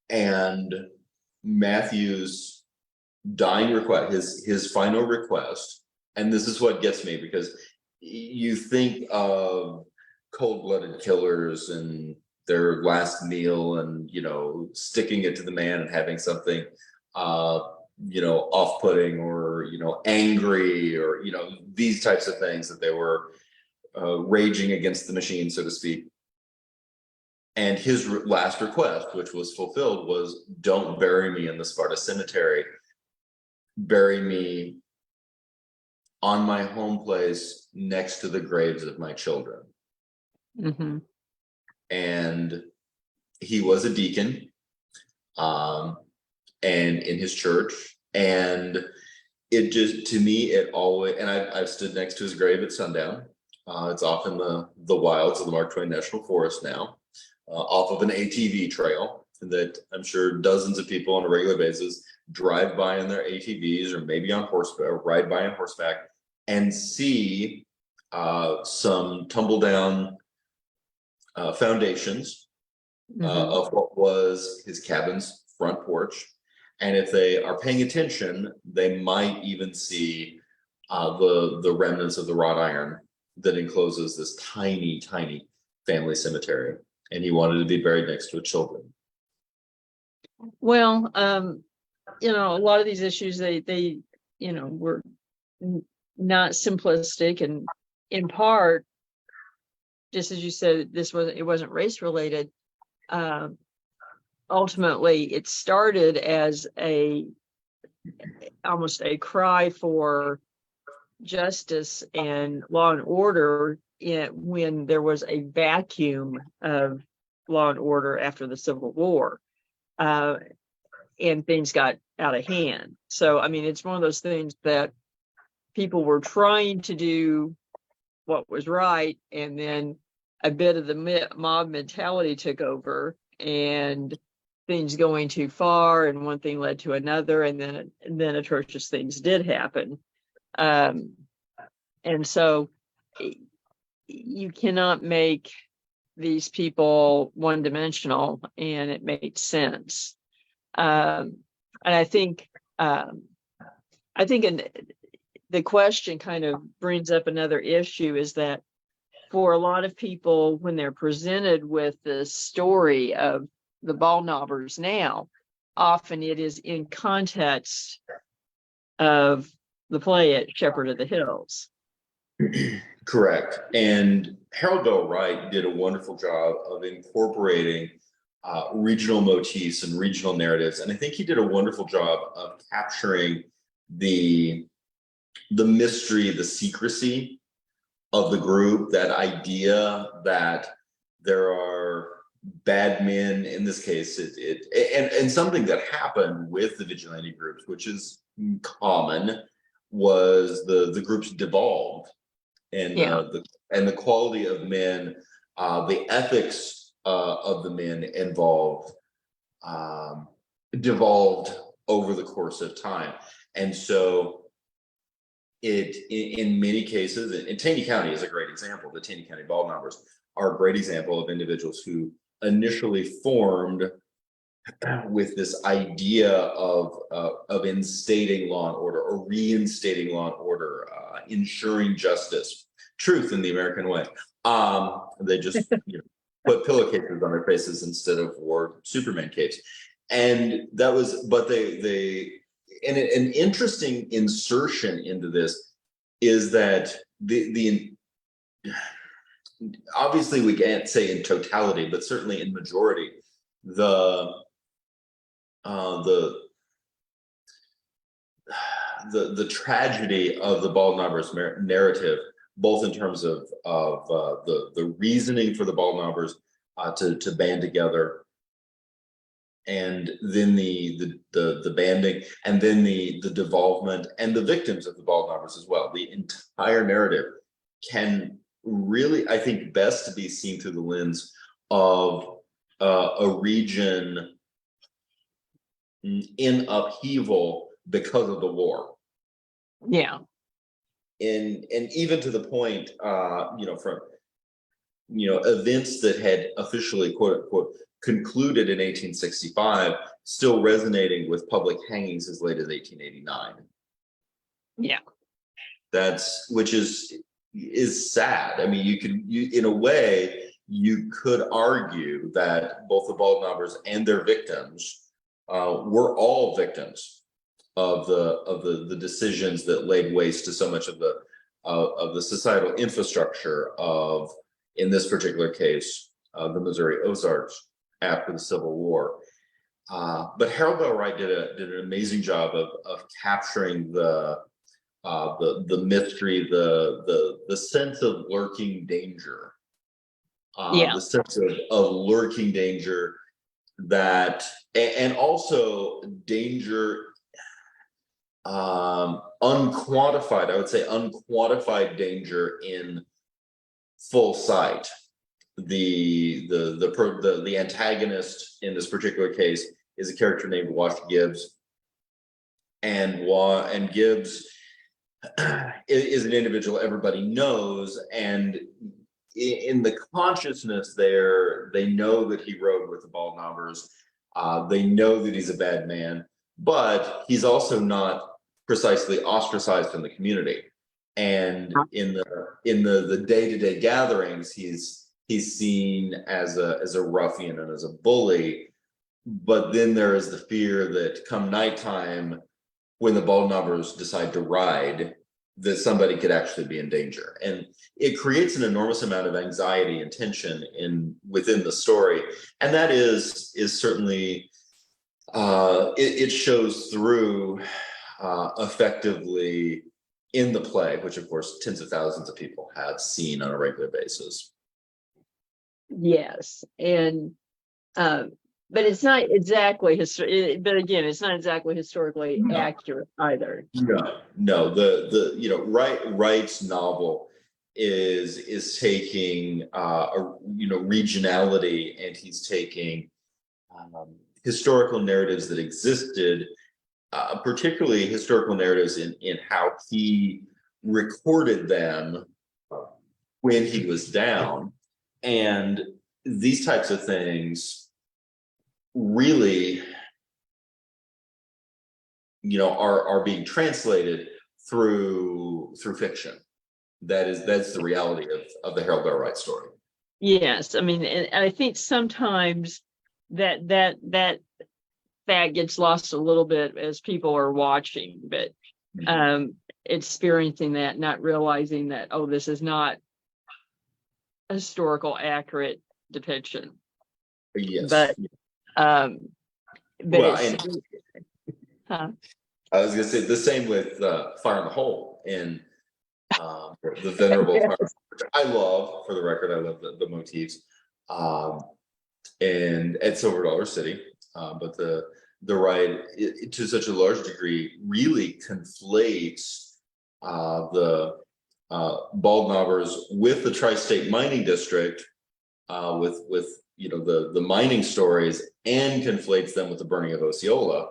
And Matthew's dying request, his final request, and this is what gets me, because you think of cold-blooded killers and their last meal, and sticking it to the man and having something off-putting, or angry, or these types of things, that they were raging against the machine, so to speak. And his last request, which was fulfilled, was, don't bury me in the Sparta cemetery, bury me on my home place next to the graves of my children. Mm-hmm. And he was a deacon, and in his church, and it just, to me, it always, and I've stood next to his grave at sundown. It's off in the wilds of the Mark Twain National Forest now, off of an ATV trail that I'm sure dozens of people on a regular basis drive by in their ATVs, or maybe on horseback, or ride by on horseback, and see some tumble down foundations of what was his cabin's front porch. And if they are paying attention, they might even see the remnants of the wrought iron that encloses this tiny, tiny family cemetery. And he wanted to be buried next to his children. Well, a lot of these issues, they were not simplistic, and in part, just as you said, it wasn't race related. Ultimately, it started as almost a cry for justice and law and order when there was a vacuum of law and order after the Civil War, and things got out of hand. So, I mean, it's one of those things that people were trying to do what was right, and then a bit of the mob mentality took over, and things going too far, and one thing led to another, and then atrocious things did happen. And so you cannot make these people one-dimensional, and it makes sense. And I think the question kind of brings up another issue, is that for a lot of people, when they're presented with the story of the Baldknobbers now, often it is in context of the play at Shepherd of the Hills. Correct. And Harold Bell Wright did a wonderful job of incorporating regional motifs and regional narratives. And I think he did a wonderful job of capturing the mystery, the secrecy of the group, that idea that there are bad men, in this case, and something that happened with the vigilante groups, which is common, was the groups devolved, and the quality of men, the ethics of the men involved, devolved over the course of time. And so in many cases, and Taney County is a great example. The Taney County Baldknobbers are a great example of individuals who initially formed with this idea of instating law and order, or reinstating law and order, ensuring justice, truth in the American way. They just put pillowcases on their faces instead of wore Superman capes, and that was. But an interesting insertion into this is that the obviously we can't say in totality, but certainly in majority, the tragedy of the Baldknobbers narrative, both in terms of the reasoning for the Baldknobbers to band together, and then the banding, and then the devolvement, and the victims of the Baldknobbers as well. The entire narrative can really, I think, best to be seen through the lens of a region in upheaval because of the war. Yeah. And even to the point, from events that had officially, quote unquote, concluded in 1865, still resonating with public hangings as late as 1889. Yeah. Which is is sad. I mean, in a way, you could argue that both the Baldknobbers and their victims were all victims of the decisions that laid waste to so much of the societal infrastructure of, in this particular case, the Missouri Ozarks after the Civil War. But Harold Bell Wright did an amazing job of capturing the mystery, the sense of lurking danger, the sense of lurking danger and also danger, unquantified, I would say unquantified danger in full sight. The antagonist in this particular case is a character named Wash Gibbs, and Gibbs is an individual everybody knows, and in the consciousness there, they know that he rode with the Baldknobbers. They know that he's a bad man, but he's also not precisely ostracized from the community. And in the day-to-day gatherings, he's seen as a ruffian and as a bully. But then there is the fear that come nighttime, when the Baldknobbers decide to ride, that somebody could actually be in danger. And it creates an enormous amount of anxiety and tension within the story. And that is certainly, it shows through effectively in the play, which of course tens of thousands of people have seen on a regular basis. Yes. And but it's not exactly but again, it's not exactly historically accurate either. No. Wright's novel is taking regionality, and he's taking historical narratives that existed, particularly historical narratives in how he recorded them when he was down, and these types of things really are being translated through faction. That's the reality of the Harold Bell Wright story. Yes, I mean, and I think sometimes that fact gets lost a little bit as people are watching, but experiencing that, not realizing that, oh, this is not a historical accurate depiction. Yes. But well, I was going to say the same with Fire in the Hole in the Venerable Fire, which I love. For the record, I love the motifs, and at Silver Dollar City, but the ride, to such a large degree, really conflates the Baldknobbers with the Tri-State Mining District, with the mining stories, and conflates them with the burning of Osceola,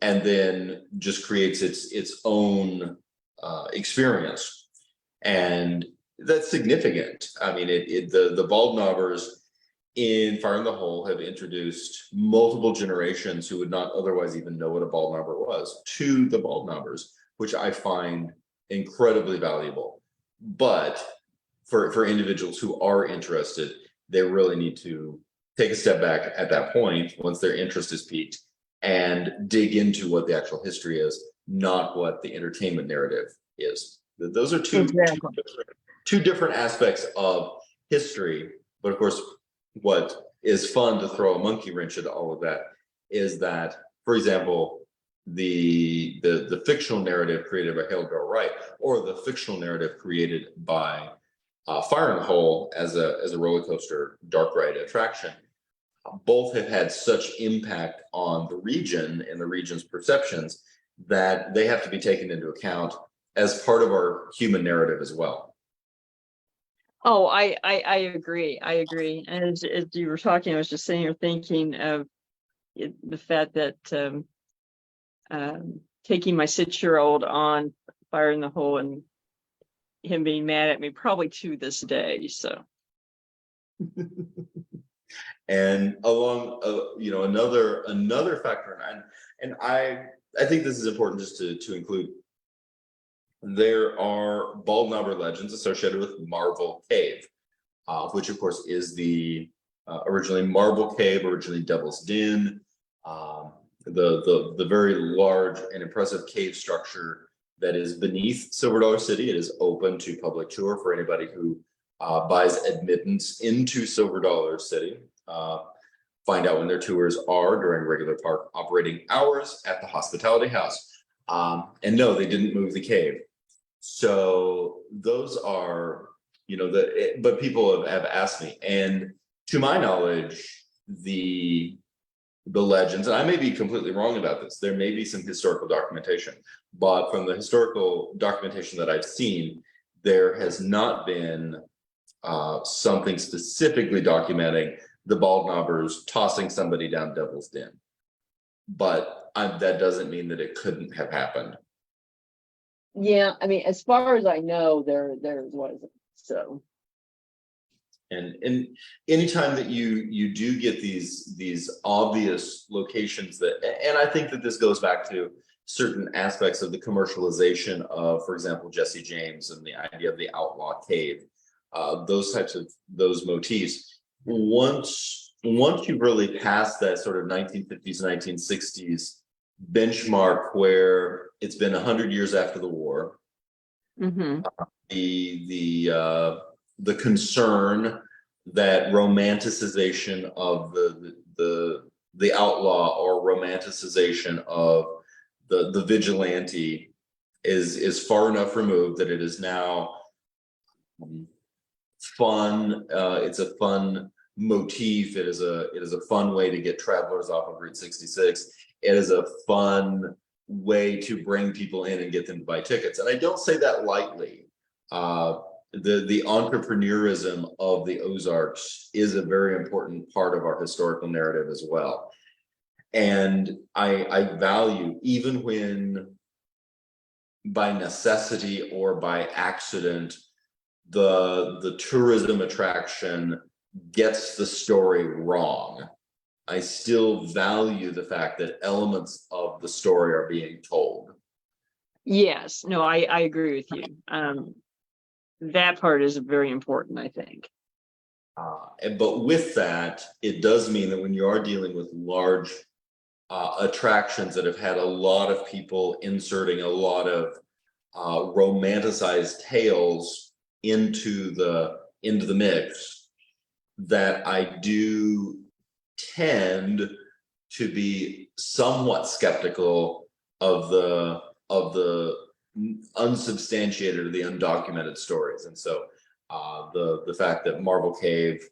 and then just creates its own experience. And that's significant. I mean, the Baldknobbers in Fire in the Hole have introduced multiple generations who would not otherwise even know what a Baldknobber was to the Baldknobbers, which I find incredibly valuable. But for individuals who are interested, they really need to take a step back at that point, once their interest is piqued, and dig into what the actual history is, not what the entertainment narrative is. Those are two different aspects of history. But of course, what is fun to throw a monkey wrench into all of that is that, for example, the fictional narrative created by Harold Bell Wright, or the fictional narrative created by Fire in the Hole as a roller coaster dark ride attraction, both have had such impact on the region and the region's perceptions that they have to be taken into account as part of our human narrative as well. Oh, I agree. I agree. And as you were talking, I was just sitting here thinking of the fact that taking my 6-year-old on Fire in the Hole and him being mad at me probably to this day. So. And along, another factor, and I think this is important just to include. there are bald knobber legends associated with Marble Cave, which of course is the originally Marble Cave, originally Devil's Den, the very large and impressive cave structure that is beneath Silver Dollar City. It is open to public tour for anybody who buys admittance into Silver Dollar City. Find out when their tours are during regular park operating hours at the Hospitality House. And no, they didn't move the cave. So those are, but people have asked me, and to my knowledge, the legends, and I may be completely wrong about this, there may be some historical documentation, but from the historical documentation that I've seen, there has not been something specifically documenting the bald knobbers tossing somebody down Devil's Den. But that doesn't mean that it couldn't have happened. Yeah, I mean, as far as I know, there wasn't. So, and anytime that you do get these obvious locations and I think that this goes back to certain aspects of the commercialization of, for example, Jesse James and the idea of the outlaw cave, those motifs. Once you really pass that sort of 1950s, 1960s benchmark where it's been 100 years after the war, the concern that romanticization of the outlaw or romanticization of the vigilante is far enough removed that it is now fun. It's a fun motif. It is a fun way to get travelers off of Route 66. It is a fun way to bring people in and get them to buy tickets. And I don't say that lightly. The entrepreneurism of the Ozarks is a very important part of our historical narrative as well. And I value, even when by necessity or by accident, the tourism attraction gets the story wrong, I still value the fact that elements of the story are being told. Yes, no, I agree with you. That part is very important, I think. But with that, it does mean that when you are dealing with large attractions that have had a lot of people inserting a lot of romanticized tales into the mix, that I do tend to be somewhat skeptical of the unsubstantiated or the undocumented stories. And so the fact that Marble Cave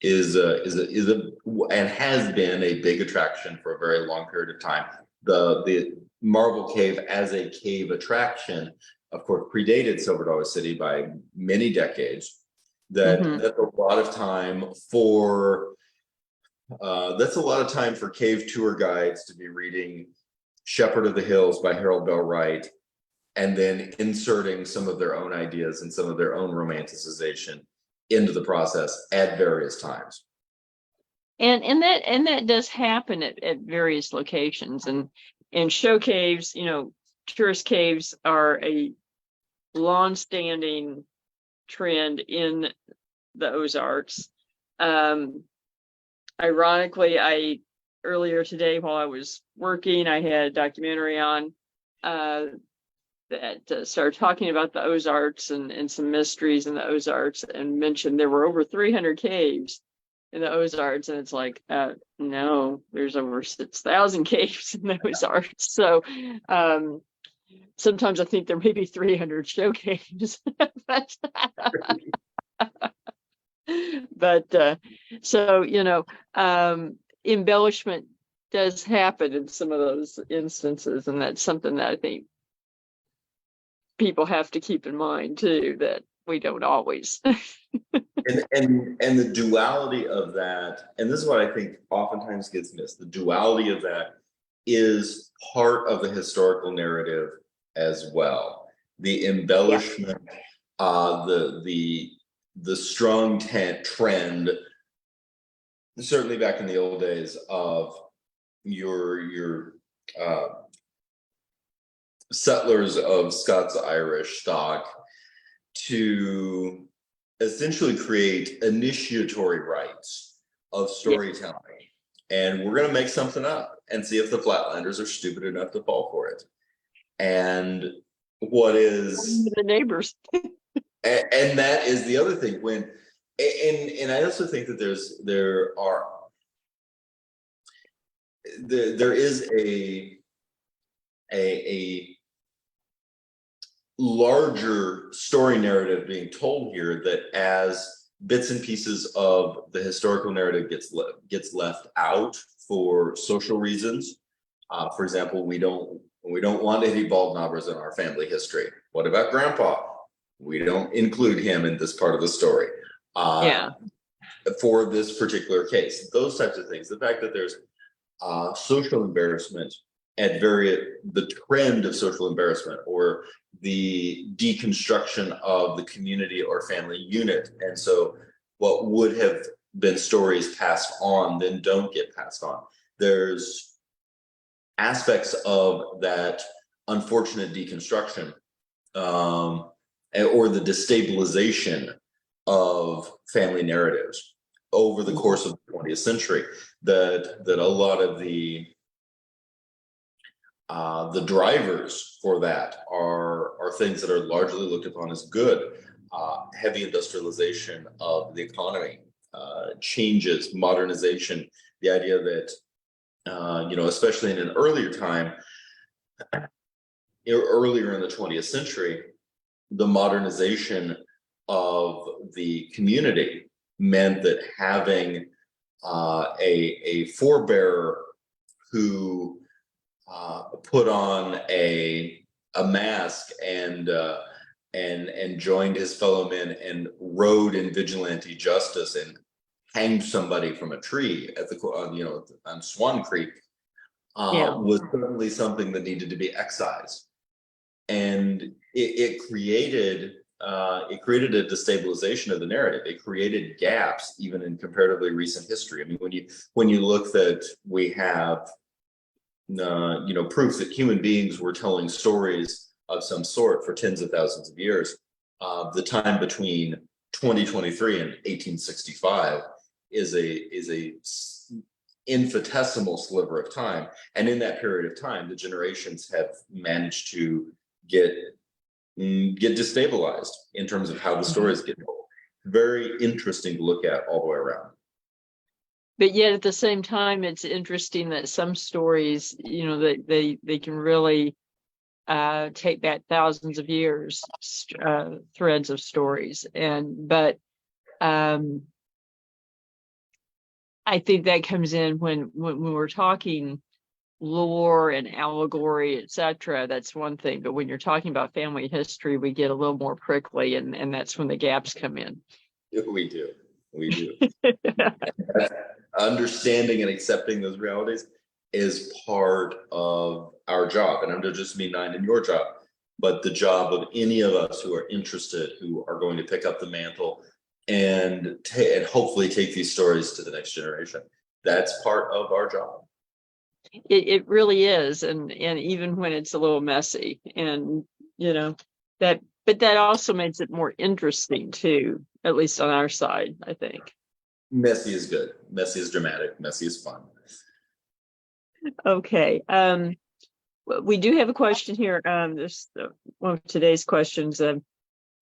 is and has been a big attraction for a very long period of time. The Marble Cave as a cave attraction, of course, predated Silver Dollar City by many decades. That's a lot of time for cave tour guides to be reading Shepherd of the Hills by Harold Bell Wright, and then inserting some of their own ideas and some of their own romanticization into the process at various times. And that does happen at various locations. And show caves, tourist caves are a long-standing trend in the Ozarks. Ironically, earlier today while I was working, I had a documentary on that started talking about the Ozarks and some mysteries in the Ozarks, and mentioned there were over 300 caves in the Ozarks, and it's like, no, there's over 6,000 caves in the Ozarks. So sometimes I think there may be 300 show caves, but so embellishment does happen in some of those instances, and that's something that I think people have to keep in mind too, that we don't always. and the duality of that, and this is what I think oftentimes gets missed, the duality of that is part of the historical narrative as well. The embellishment, the strong trend, certainly back in the old days, of your settlers of Scots-Irish stock to essentially create initiatory rites of Yeah. storytelling. And we're going to make something up and see if the Flatlanders are stupid enough to fall for it. And what is, The neighbors. and that is the other thing when, and I also think that there is a larger story narrative being told here, that as bits and pieces of the historical narrative gets left out for social reasons. For example, we don't want any bald knobbers in our family history. What about Grandpa? We don't include him in this part of the story. Yeah. For this particular case, those types of things. The fact that there's social embarrassment the trend of social embarrassment, or the deconstruction of the community or family unit. And so what would have been stories passed on then don't get passed on. There's aspects of that unfortunate deconstruction, or the destabilization of family narratives over the course of the 20th century, that a lot of the drivers for that are things that are largely looked upon as good. Heavy industrialization of the economy, changes, modernization, the idea that, especially in an earlier time, earlier in the 20th century, the modernization of the community meant that having a forebearer who put on a mask and joined his fellow men and rode in vigilante justice and hanged somebody from a tree at the on Swan Creek, was certainly something that needed to be excised, and it created a destabilization of the narrative. It created gaps even in comparatively recent history. I mean, when you look that we have proof that human beings were telling stories of some sort for tens of thousands of years. The time between 2023 and 1865 is a infinitesimal sliver of time, and in that period of time, the generations have managed to get destabilized in terms of how the stories get told. Very interesting to look at all the way around. But yet at the same time, it's interesting that some stories, they can really take back thousands of years, threads of stories. But I think that comes in when we're talking lore and allegory, etc. That's one thing. But when you're talking about family history, we get a little more prickly, and that's when the gaps come in. We do. Understanding and accepting those realities is part of our job, and I don't just mean mine and your job, but the job of any of us who are interested, who are going to pick up the mantle and hopefully take these stories to the next generation. That's part of our job. It really is, and even when it's a little messy, and that, but that also makes it more interesting too, at least on our side, I think. Messy is good. Messy is dramatic. Messy is fun. Okay. We do have a question here. This one of today's questions.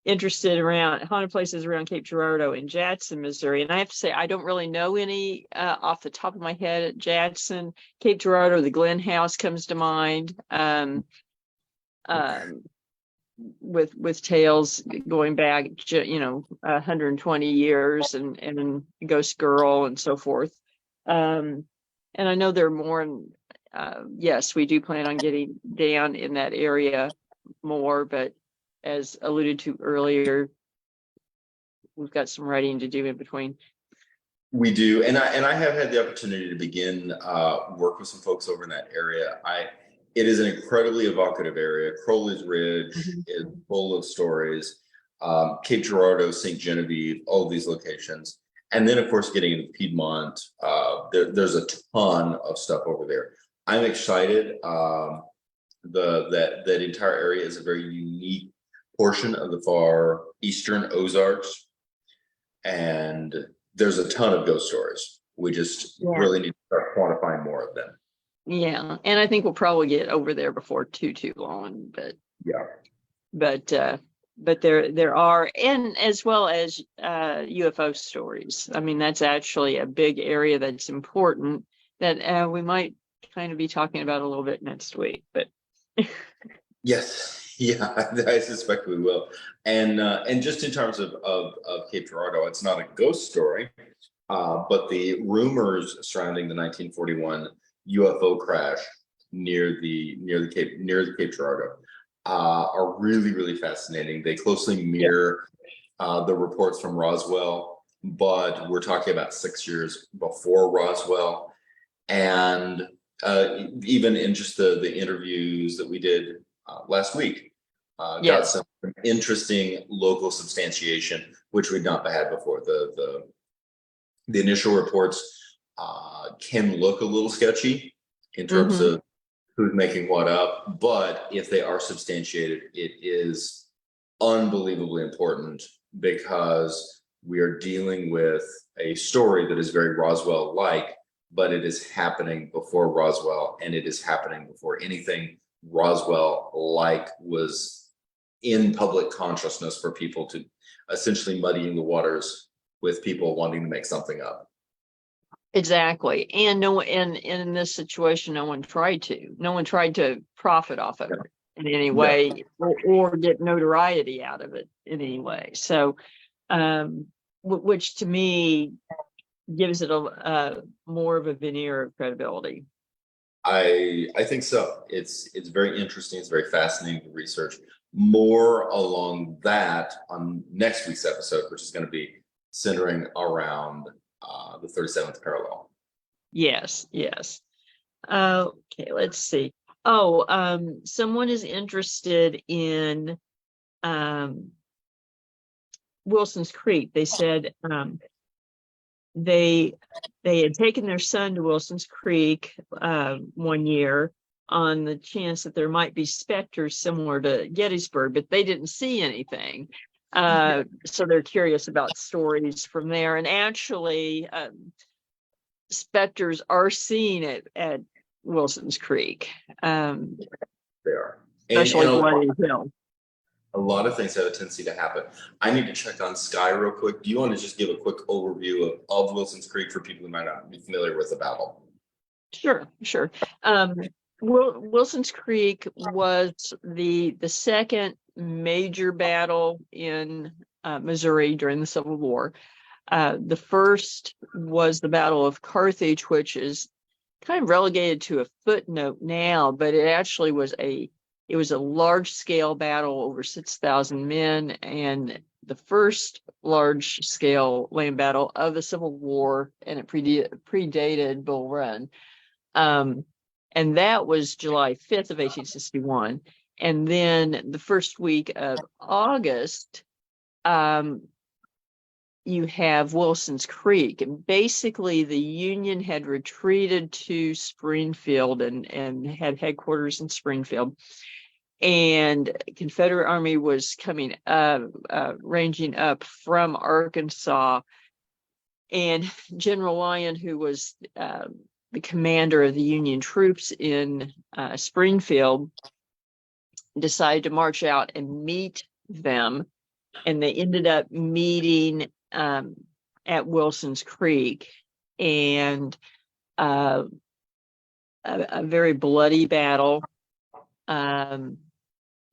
Interested around haunted places around Cape Girardeau in Jackson, Missouri. And I have to say, I don't really know any off the top of my head at Jackson. Cape Girardeau, the Glen House comes to mind. With tales going back, 120 years, and Ghost Girl and so forth. And I know there are more. Yes, we do plan on getting down in that area more, but as alluded to earlier, we've got some writing to do in between. We do, and I have had the opportunity to begin work with some folks over in that area. It is an incredibly evocative area. Crowley's Ridge is full of stories. Cape Girardeau, St. Genevieve, all of these locations. And then, of course, getting into Piedmont, there's a ton of stuff over there. I'm excited that entire area is a very unique portion of the far eastern Ozarks, and there's a ton of ghost stories. We just really need to start quantifying more of them. Yeah, and I think we'll probably get over there before too long. But yeah, but there are, and as well as UFO stories. I mean, that's actually a big area that's important that we might kind of be talking about a little bit next week. But yes, yeah, I suspect we will. And just in terms of Cape Girardeau, it's not a ghost story, but the rumors surrounding the 1941 UFO crash near the Cape Girardeau are really fascinating. They closely mirror the reports from Roswell, but we're talking about 6 years before Roswell, and even in just the interviews that we did last week, got some interesting local substantiation, which we'd not had before. The initial reports can look a little sketchy in terms of who's making what up, but if they are substantiated, it is unbelievably important, because we are dealing with a story that is very Roswell-like, but it is happening before Roswell, and it is happening before anything Roswell-like was in public consciousness for people, to essentially muddying the waters with people wanting to make something up. Exactly. And in this situation, no one tried to profit off of it in any way, or get notoriety out of it in any way. So, which to me gives it a more of a veneer of credibility. I think so. It's very interesting. It's very fascinating to research more along that on next week's episode, which is going to be centering around the 37th parallel. Yes. Okay, let's see. Oh, someone is interested in Wilson's Creek. They said they had taken their son to Wilson's Creek one year on the chance that there might be specters similar to Gettysburg, but they didn't see anything. So they're curious about stories from there. And actually, specters are seen at Wilson's Creek. They are. Especially Bloody Hill. A lot of things have a tendency to happen. I need to check on Sky real quick. Do you want to just give a quick overview of Wilson's Creek for people who might not be familiar with the battle? Sure. Wilson's Creek was the second major battle in Missouri during the Civil War. The first was the Battle of Carthage, which is kind of relegated to a footnote now, but it actually was a large-scale battle, over 6,000 men, and the first large-scale land battle of the Civil War, and it predated Bull Run. And that was July 5th of 1861. And then the first week of August, you have Wilson's Creek. And basically, the Union had retreated to Springfield and had headquarters in Springfield. And Confederate Army was coming up, ranging up from Arkansas. And General Lyon, who was the commander of the Union troops in Springfield, decided to march out and meet them. And they ended up meeting at Wilson's Creek, and a very bloody battle.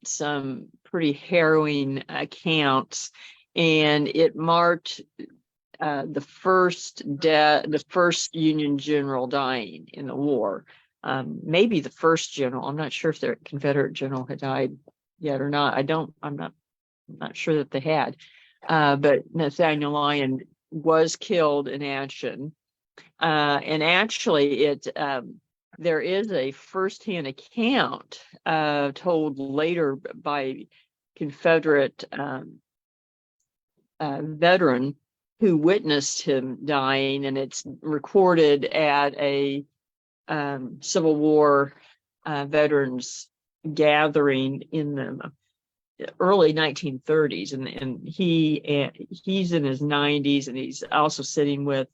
Some pretty harrowing accounts, and it marked the first Union general dying in the war. Maybe the first general. I'm not sure if the Confederate general had died yet or not. I'm not sure that they had. But Nathaniel Lyon was killed in action. And actually, there is a firsthand account told later by Confederate veteran who witnessed him dying, and it's recorded at a Civil War veterans gathering in the early 1930s, and he's in his 90s, and he's also sitting with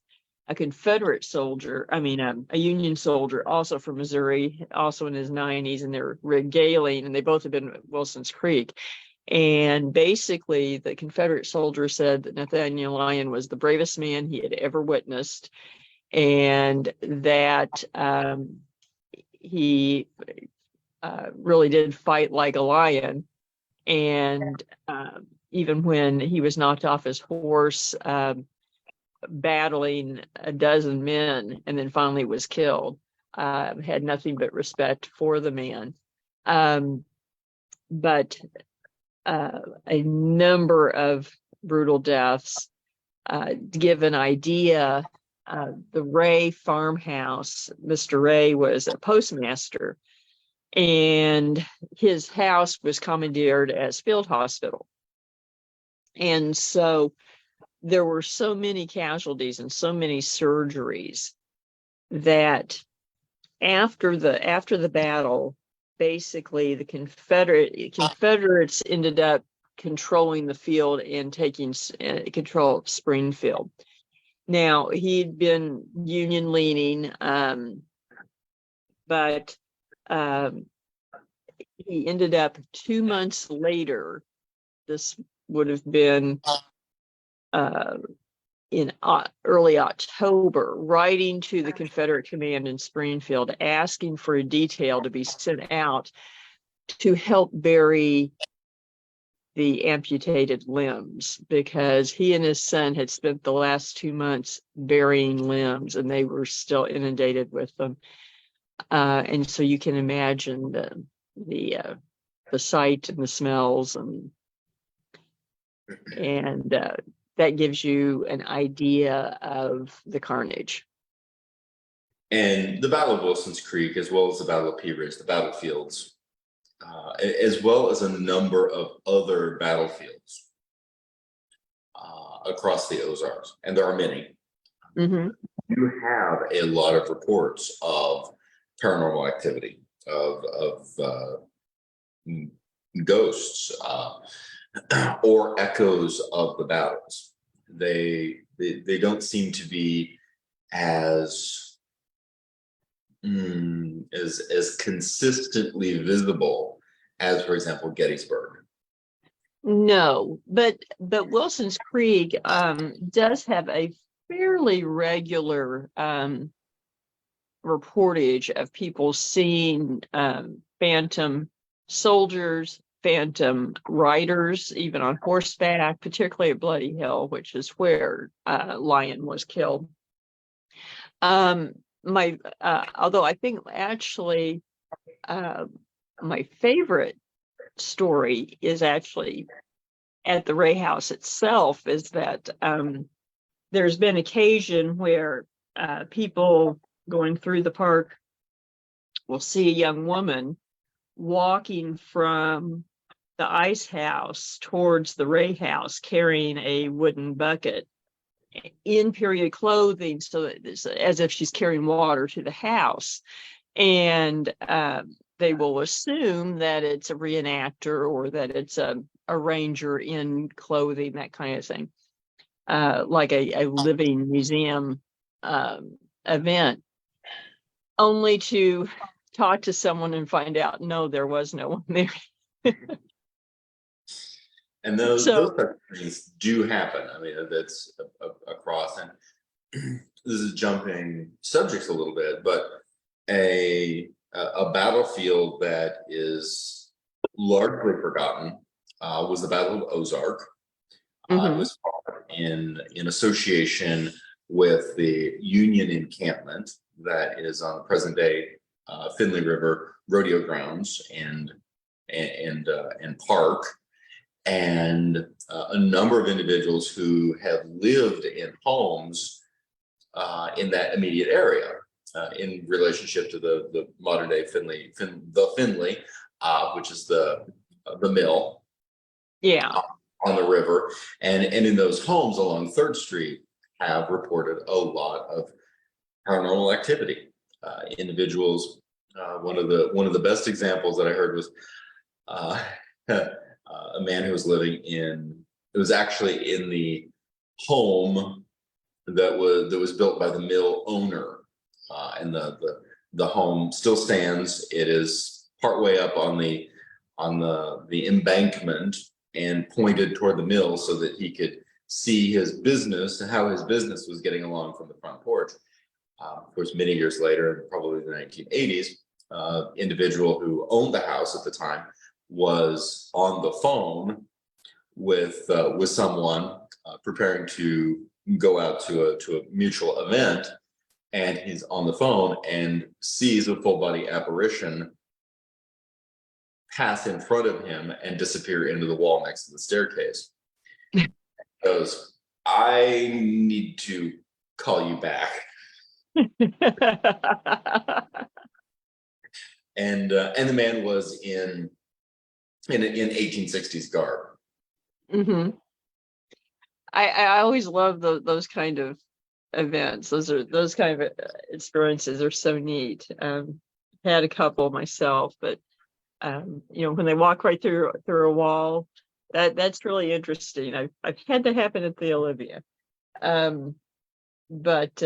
a Confederate soldier, a Union soldier, also from Missouri, also in his 90s, and they're regaling, and they both have been at Wilson's Creek. And basically, the Confederate soldier said that Nathaniel Lyon was the bravest man he had ever witnessed, and that he really did fight like a lion. And even when he was knocked off his horse, battling a dozen men, and then finally was killed, had nothing but respect for the man. But a number of brutal deaths. To give an idea, the Ray farmhouse, Mr. Ray was a postmaster, and his house was commandeered as field hospital. And so there were so many casualties and so many surgeries that after the battle, basically the Confederates ended up controlling the field and taking control of Springfield. Now, he'd been Union leaning, but he ended up 2 months later. This would have been in early October, writing to the Confederate command in Springfield, asking for a detail to be sent out to help bury the amputated limbs, because he and his son had spent the last 2 months burying limbs, and they were still inundated with them. And so you can imagine the sight and the smells, and that gives you an idea of the carnage. And the Battle of Wilson's Creek, as well as the Battle of Pea Ridge, the battlefields, as well as a number of other battlefields across the Ozarks, and there are many. Mm-hmm. You have a lot of reports of paranormal activity, of ghosts, or echoes of the battles. They don't seem to be as consistently visible as, for example, Gettysburg. No, but Wilson's Creek does have a fairly regular reportage of people seeing phantom soldiers, phantom riders, even on horseback, particularly at Bloody Hill, which is where Lyon was killed. Although I think actually my favorite story is actually at the Ray House itself, is that there's been occasion where people going through the park will see a young woman walking from the ice house towards the Ray House carrying a wooden bucket in period clothing, so that it's as if she's carrying water to the house. And they will assume that it's a reenactor, or that it's a ranger in clothing, that kind of thing, like a living museum event, only to talk to someone and find out, no, there was no one there. And those things do happen. I mean, that's across, and this is jumping subjects a little bit, but a battlefield that is largely forgotten was the Battle of Ozark. Mm-hmm. It was fought in association with the Union encampment that is on the present day Finley River rodeo grounds and park. And a number of individuals who have lived in homes in that immediate area, in relationship to the modern day Finley, which is the mill, on the river, and in those homes along 3rd Street have reported a lot of paranormal activity. Individuals One of the best examples that I heard was a man who was living in. It was actually in the home that was built by the mill owner, and the home still stands. It is partway up on the embankment and pointed toward the mill so that he could see his business and how his business was getting along from the front porch. Of course, many years later, probably the 1980s, individual who owned the house at the time was on the phone with someone preparing to go out to a mutual event, and he's on the phone and sees a full body apparition pass in front of him and disappear into the wall next to the staircase. Goes, I need to call you back. And the man was in 1860s garb. Mm-hmm. I always love those kind of events. Those kind of experiences are so neat. Had a couple myself, but when they walk right through a wall, that's really interesting. I've had that happen at the Olivia, but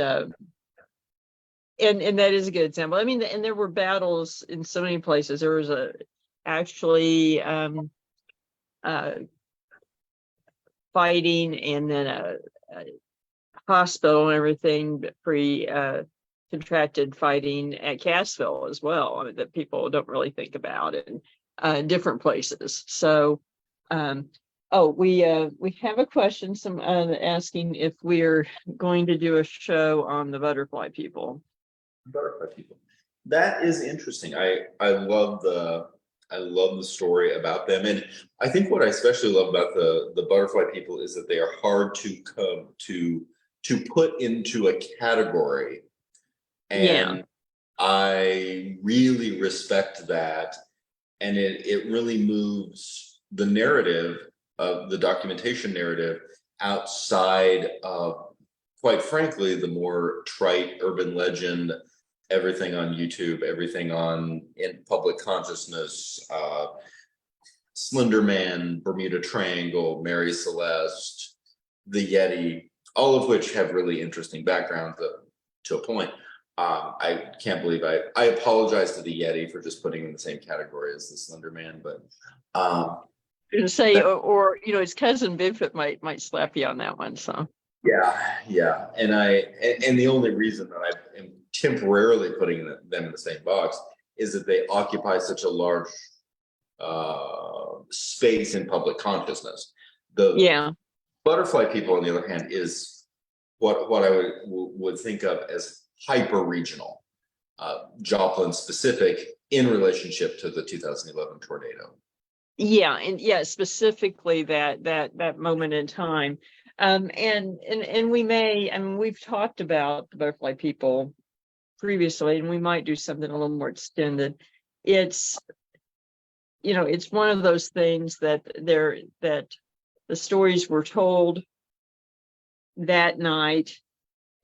and that is a good example. I mean, and there were battles in so many places. There was actually fighting, and then a hospital and everything, contracted fighting at Cassville as well. I mean, that people don't really think about in different places. So, we have a question. Asking if we're going to do a show on the butterfly people. Butterfly people. That is interesting. I love the story about them, and I think what I especially love about the butterfly people is that they are hard to put into a category, and Yeah. I really respect that, and it really moves the narrative of the documentation narrative outside of, quite frankly, the more trite urban legend, everything on YouTube, everything in public consciousness, Slender Man, Bermuda Triangle, Mary Celeste, the Yeti, all of which have really interesting backgrounds to a point. I can't believe I apologize to the Yeti for just putting in the same category as the Slender Man, but Say, or his cousin Bigfoot might slap you on that one. So yeah, and the only reason that I am temporarily putting them in the same box is that they occupy such a large space in public consciousness. The butterfly people, on the other hand, is what I would think of as hyper regional, Joplin specific in relationship to the 2011 tornado. Yeah, and specifically that moment in time. And we've talked about the butterfly people previously, and we might do something a little more extended. It's it's one of those things that the stories were told that night,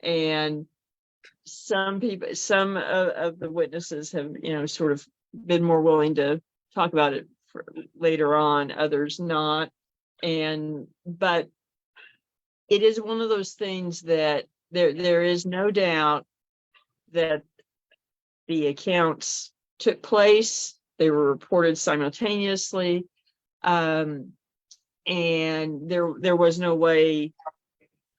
and some of the witnesses have sort of been more willing to talk about it later on, others not. But it is one of those things that there is no doubt that the accounts took place. They were reported simultaneously, and there was no way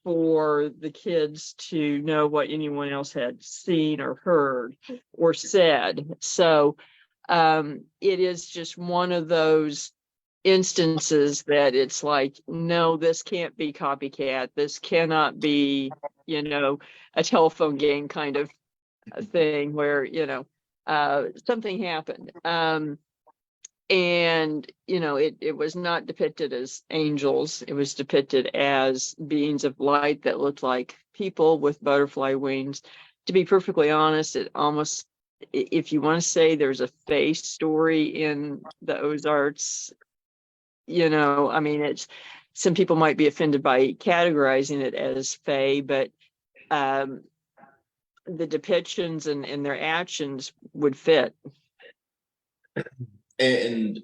for the kids to know what anyone else had seen or heard or said. So it is just one of those instances that it's like, no, this can't be copycat. This cannot be, a telephone game kind of thing where, something happened. And, it was not depicted as angels. It was depicted as beings of light that looked like people with butterfly wings. To be perfectly honest, it almost, if you want to say there's a fae story in the Ozarks, I mean, it's, some people might be offended by categorizing it as fae, but the depictions and their actions would fit. And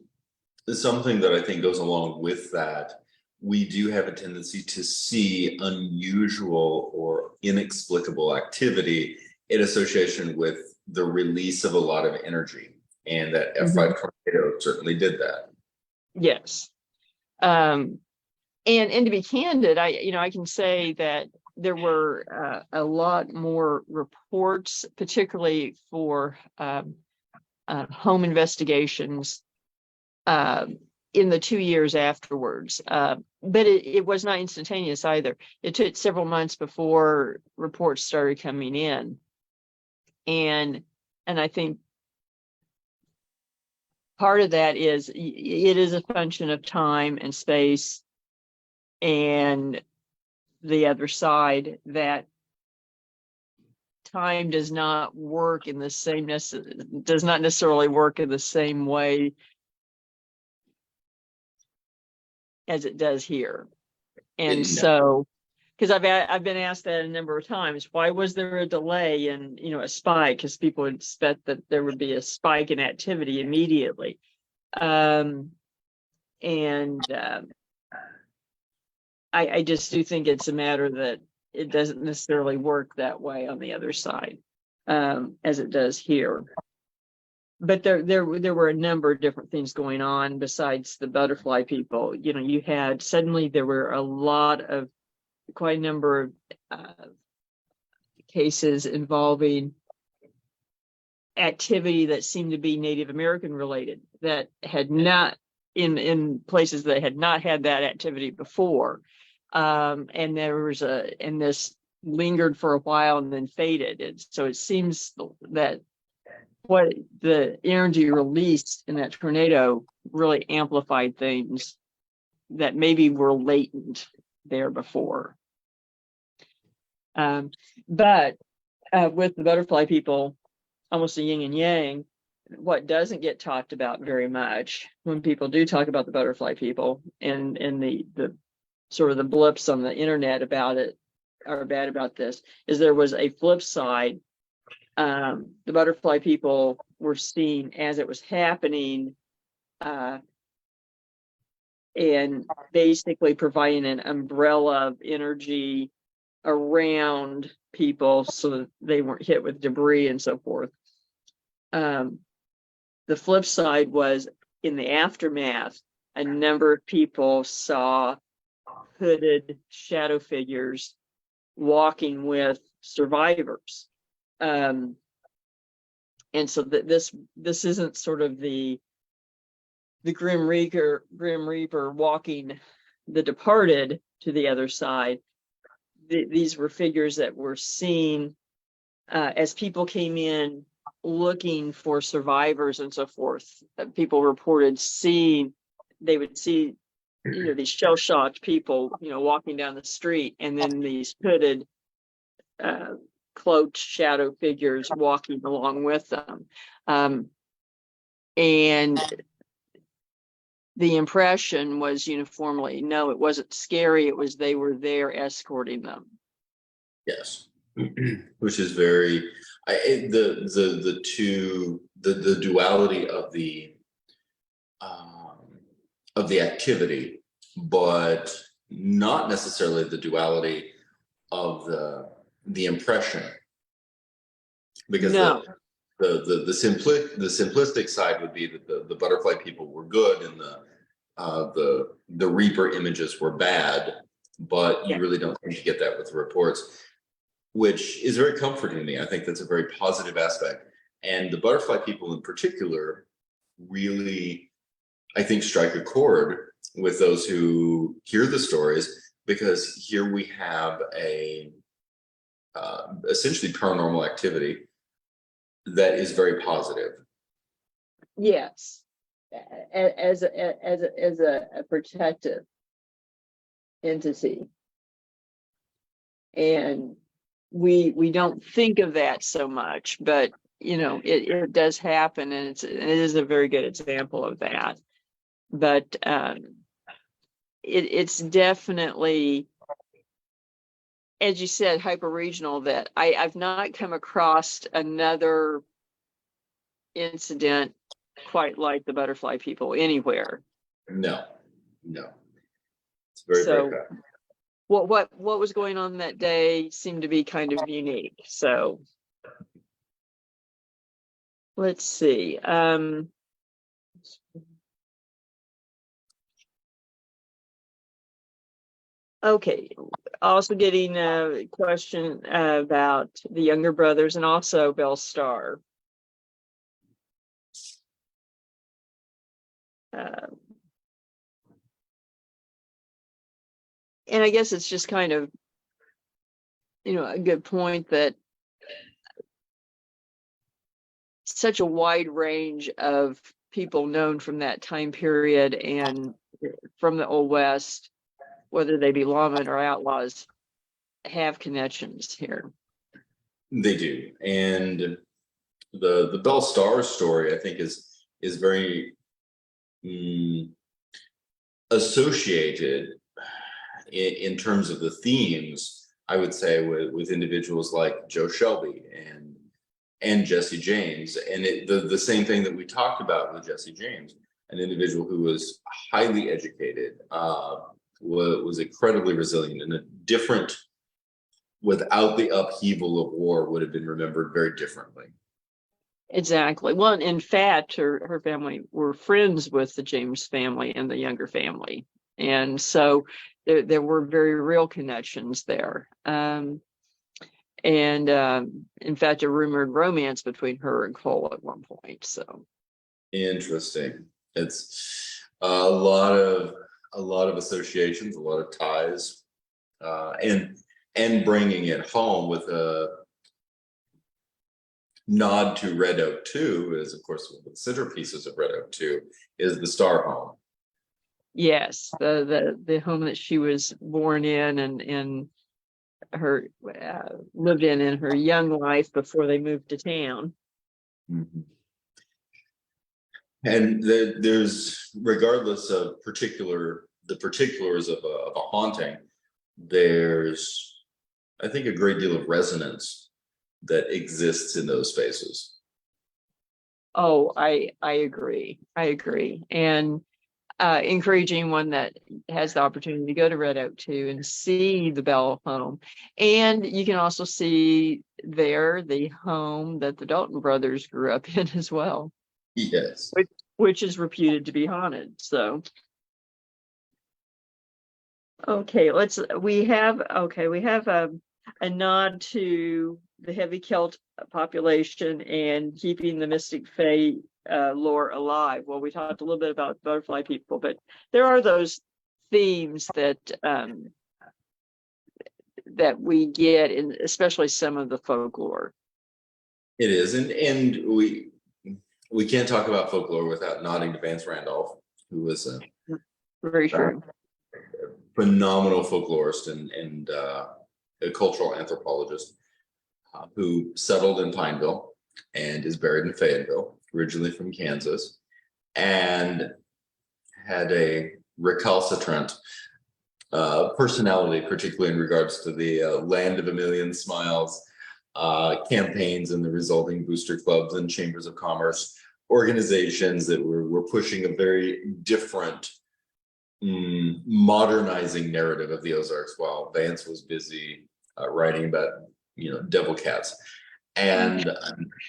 something that I think goes along with that, we do have a tendency to see unusual or inexplicable activity in association with the release of a lot of energy. And that F5 tornado certainly did that. Yes. And to be candid, I can say that there were a lot more reports, particularly for home investigations in the 2 years afterwards. But it was not instantaneous either. It took several months before reports started coming in. And I think part of that is it is a function of time and space, and the other side, that time does not work in the same does not necessarily work in the same way as it does here. And so, because I've been asked that a number of times, why was there a delay in, a spike? Because people would expect that there would be a spike in activity immediately. I just do think it's a matter that it doesn't necessarily work that way on the other side, as it does here. But there were a number of different things going on besides the butterfly people. You had suddenly there were quite a number of cases involving activity that seemed to be Native American related, that had not in places that had not had that activity before. And this lingered for a while and then faded. And so it seems that what the energy released in that tornado really amplified things that maybe were latent there before. But with the butterfly people, almost a yin and yang, what doesn't get talked about very much when people do talk about the butterfly people, and the sort of the blips on the internet about it are bad about this, is there was a flip side. The butterfly people were seen as it was happening, and basically providing an umbrella of energy around people so that they weren't hit with debris and so forth. The flip side was, in the aftermath, a number of people saw hooded shadow figures walking with survivors. And so that this isn't sort of the Grim Reaper walking the departed to the other side. These were figures that were seen as people came in looking for survivors and so forth. People reported they would see these shell-shocked people walking down the street, and then these hooded cloaked shadow figures walking along with them. And the impression was uniformly, no, it wasn't scary. It was they were there escorting them. Yes. Which is very, the duality of the activity, but not necessarily the duality of the impression, because the simplistic side would be that the butterfly people were good and the Reaper images were bad, but you really don't seem to get that with the reports, which is very comforting to me. I think that's a very positive aspect. And the butterfly people in particular really, I think, strike a chord with those who hear the stories, because here we have essentially paranormal activity that is very positive. Yes, as a protective entity, and we don't think of that so much, but it does happen, and it is a very good example of that. But it's definitely as you said, hyper regional, that I've not come across another incident quite like the butterfly people anywhere. No, it's very, So very bad. what was going on that day seemed to be kind of unique. So let's see. Okay, also getting a question about the younger brothers and also Belle Starr. And I guess it's just kind of, a good point that such a wide range of people known from that time period and from the Old West, whether they be lawmen or outlaws, have connections here. They do, and the Belle Starr story, I think, is very associated in terms of the themes, I would say, with individuals like Joe Shelby and Jesse James, and the same thing that we talked about with Jesse James, an individual who was highly educated, was incredibly resilient, and a different, without the upheaval of war, would have been remembered very differently. Exactly. Well, in fact, her family were friends with the James family and the Younger family. And so there were very real connections there. And in fact, a rumored romance between her and Cole at one point. So Interesting. It's a lot of associations, a lot of ties, and bringing it home with a nod to Red Oak 2 is, of course, one of the centerpieces of Red Oak 2 is the Starr home. yes, the home that she was born in and her lived in her young life before they moved to town. Mm-hmm. And there's, regardless of the particulars of a haunting, there's, I think, a great deal of resonance that exists in those spaces. Oh, I agree. And encouraging one that has the opportunity to go to Red Oak 2 and see the Bell home. And you can also see there the home that the Dalton brothers grew up in as well. Yes. Which is reputed to be haunted. So okay, we have a nod to the heavy Celt population and keeping the mystic fae lore alive. Well, we talked a little bit about butterfly people, but there are those themes that we get in especially some of the folklore. It is, and we can't talk about folklore without nodding to Vance Randolph, who was a very true phenomenal folklorist and a cultural anthropologist who settled in Pineville and is buried in Fayetteville, originally from Kansas, and had a recalcitrant personality, particularly in regards to the Land of a Million Smiles campaigns and the resulting booster clubs and chambers of commerce organizations that were pushing a very different modernizing narrative of the Ozarks, while Vance was busy writing about devil cats. And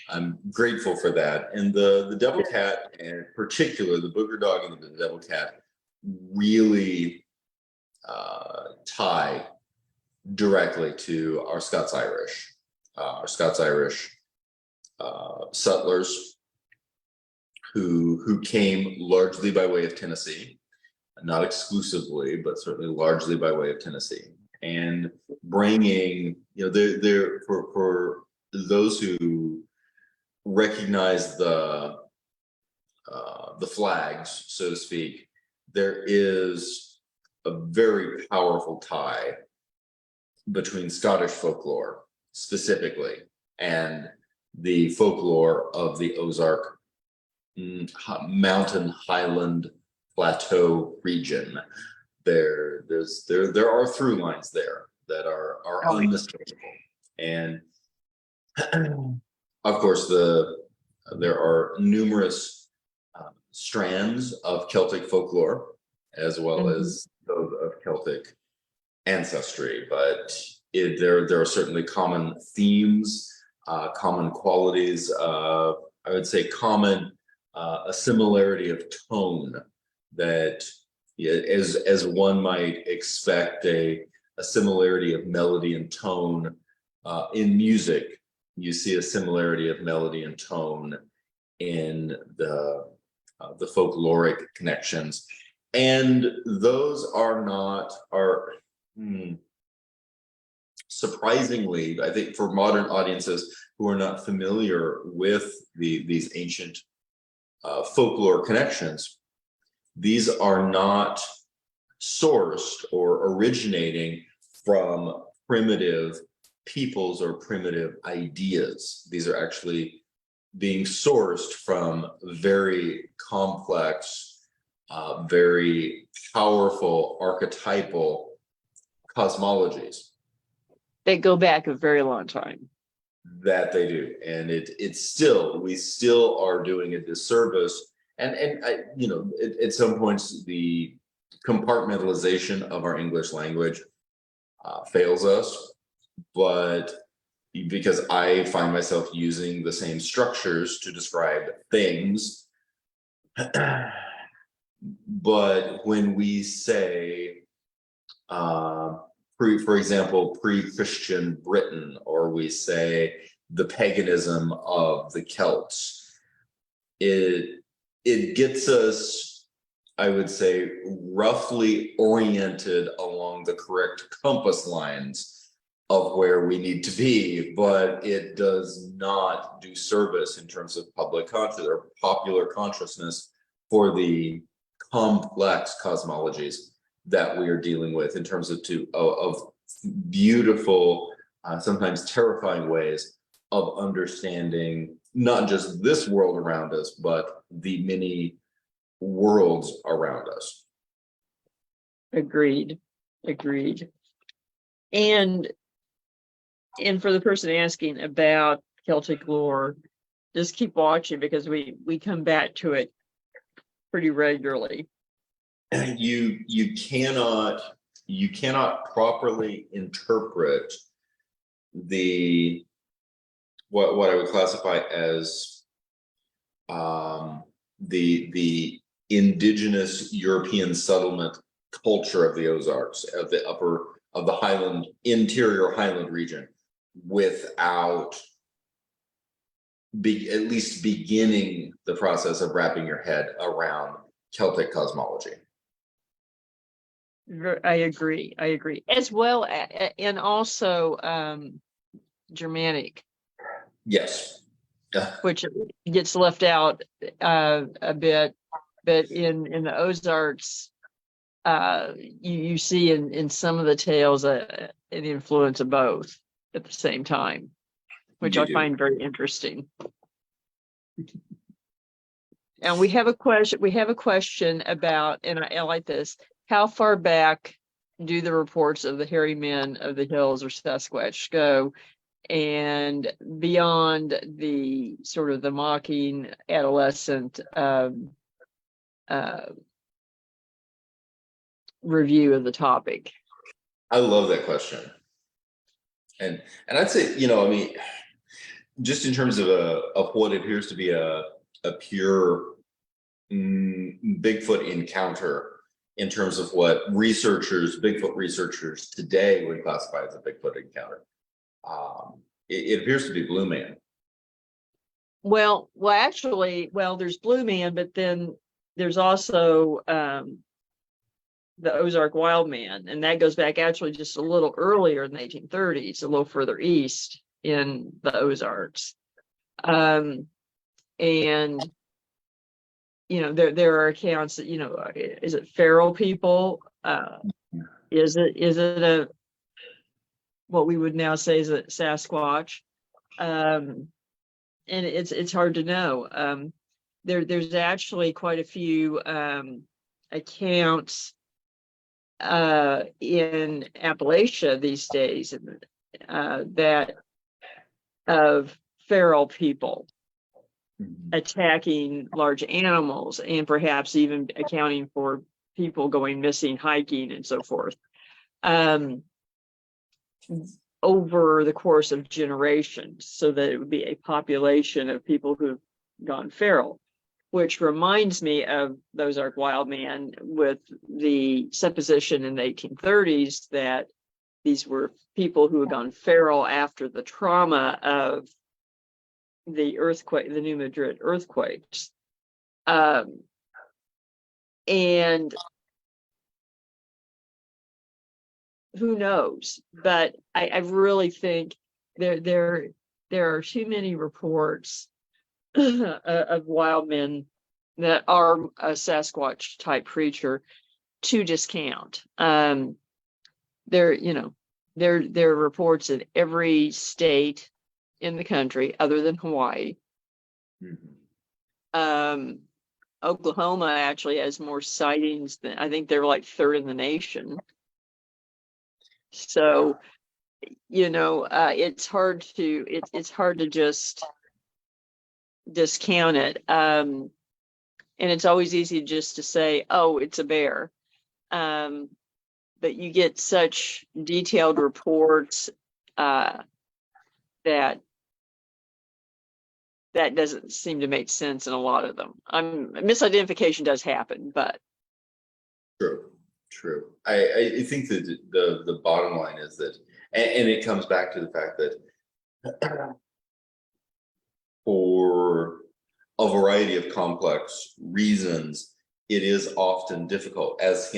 I'm grateful for that. And the devil cat, and in particular the booger dog and the devil cat, really tie directly to our Scots-Irish settlers who came largely by way of Tennessee, not exclusively, but certainly largely by way of Tennessee, and bringing, there for those who recognize the flags, so to speak, there is a very powerful tie between Scottish folklore specifically and the folklore of the Ozark mountain highland plateau region. There are through lines there, that are Oh, yeah. unmistakable. And of course, there are numerous strands of Celtic folklore, as well Mhm. as those of Celtic ancestry, but there are certainly common themes, common qualities. I would say common a similarity of tone that, yeah, as one might expect, a similarity of melody and tone in music. You see a similarity of melody and tone in the folkloric connections, and those are not are. Surprisingly, I think for modern audiences who are not familiar with these ancient folklore connections, these are not sourced or originating from primitive peoples or primitive ideas. These are actually being sourced from very complex, very powerful archetypal cosmologies. They go back a very long time. That they do, and it's still, we still are doing a disservice, and I, at some points the compartmentalization of our English language fails us, but because I find myself using the same structures to describe things, but when we say for example, pre-Christian Britain, or we say the paganism of the Celts, it gets us, I would say, roughly oriented along the correct compass lines of where we need to be, but it does not do service in terms of public consciousness or popular consciousness for the complex cosmologies that we are dealing with, in terms of beautiful, sometimes terrifying ways of understanding not just this world around us, but the many worlds around us. Agreed. And for the person asking about Celtic lore, just keep watching, because we come back to it pretty regularly. You cannot properly interpret what I would classify as the indigenous European settlement culture of the Ozarks, of the interior Highland region, without at least beginning the process of wrapping your head around Celtic cosmology. I agree. As well, and also Germanic. Yes. Which gets left out a bit, but in the Ozarks, you see in some of the tales an influence of both at the same time, which I find very interesting. And we have a question about, and I like this: how far back do the reports of the hairy men of the hills or Sasquatch go, and beyond the sort of the mocking adolescent review of the topic? I love that question. And I'd say, I mean, just in terms of what appears to be a pure Bigfoot encounter, in terms of what Bigfoot researchers today would classify as a Bigfoot encounter, it appears to be Blue Man. Well, actually, there's Blue Man, but then there's also the Ozark Wild Man, and that goes back actually just a little earlier in the 1830s, a little further east in the Ozarks. And there are accounts that, is it feral people? Is it a what we would now say is a Sasquatch? And it's hard to know. There's actually quite a few accounts in Appalachia these days, that of feral people attacking large animals and perhaps even accounting for people going missing hiking and so forth, over the course of generations, so that it would be a population of people who've gone feral, which reminds me of the Ozark wild man, with the supposition in the 1830s that these were people who had gone feral after the trauma of the earthquake, the New Madrid earthquakes. And who knows? But I really think there are too many reports of wild men that are a Sasquatch type creature to discount. There are reports in every state in the country other than Hawaii. Oklahoma actually has more sightings than, I think they're like third in the nation. So, it's hard to just discount it. And it's always easy just to say, oh, it's a bear. But you get such detailed reports that doesn't seem to make sense in a lot of them. Misidentification does happen, but True. I think that the bottom line is that, and it comes back to the fact that for a variety of complex reasons, it is often difficult, as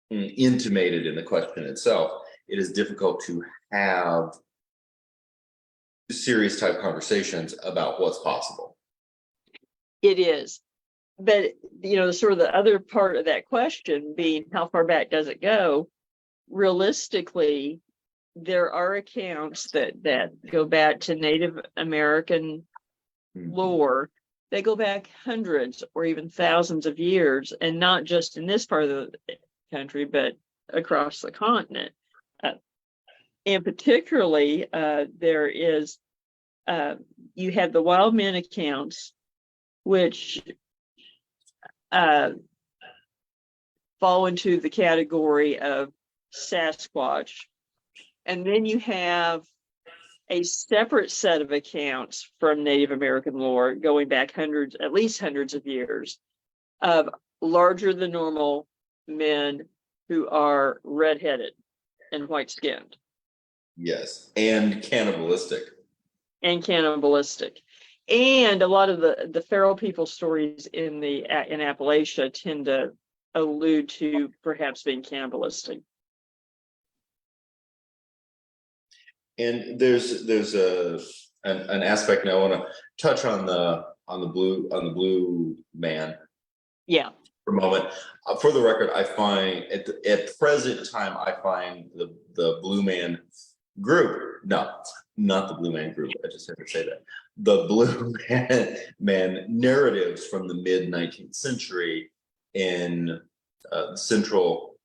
intimated in the question itself. It is difficult to have serious type conversations about what's possible. It is. But, sort of the other part of that question being, how far back does it go? Realistically, there are accounts that go back to Native American lore. They go back hundreds or even thousands of years, and not just in this part of the country, but across the continent. And particularly, there is, you have the wild men accounts, which fall into the category of Sasquatch. And then you have a separate set of accounts from Native American lore going back at least hundreds of years, of larger than normal men who are redheaded and white skinned. Yes, and cannibalistic. And a lot of the feral people stories in Appalachia tend to allude to perhaps being cannibalistic. And there's an aspect now I want to touch on the blue man. Yeah. For a moment. For the record, I find at present time, I find the blue man group, no, not the blue man group, I just have to say that, the blue man narratives from the mid 19th century in central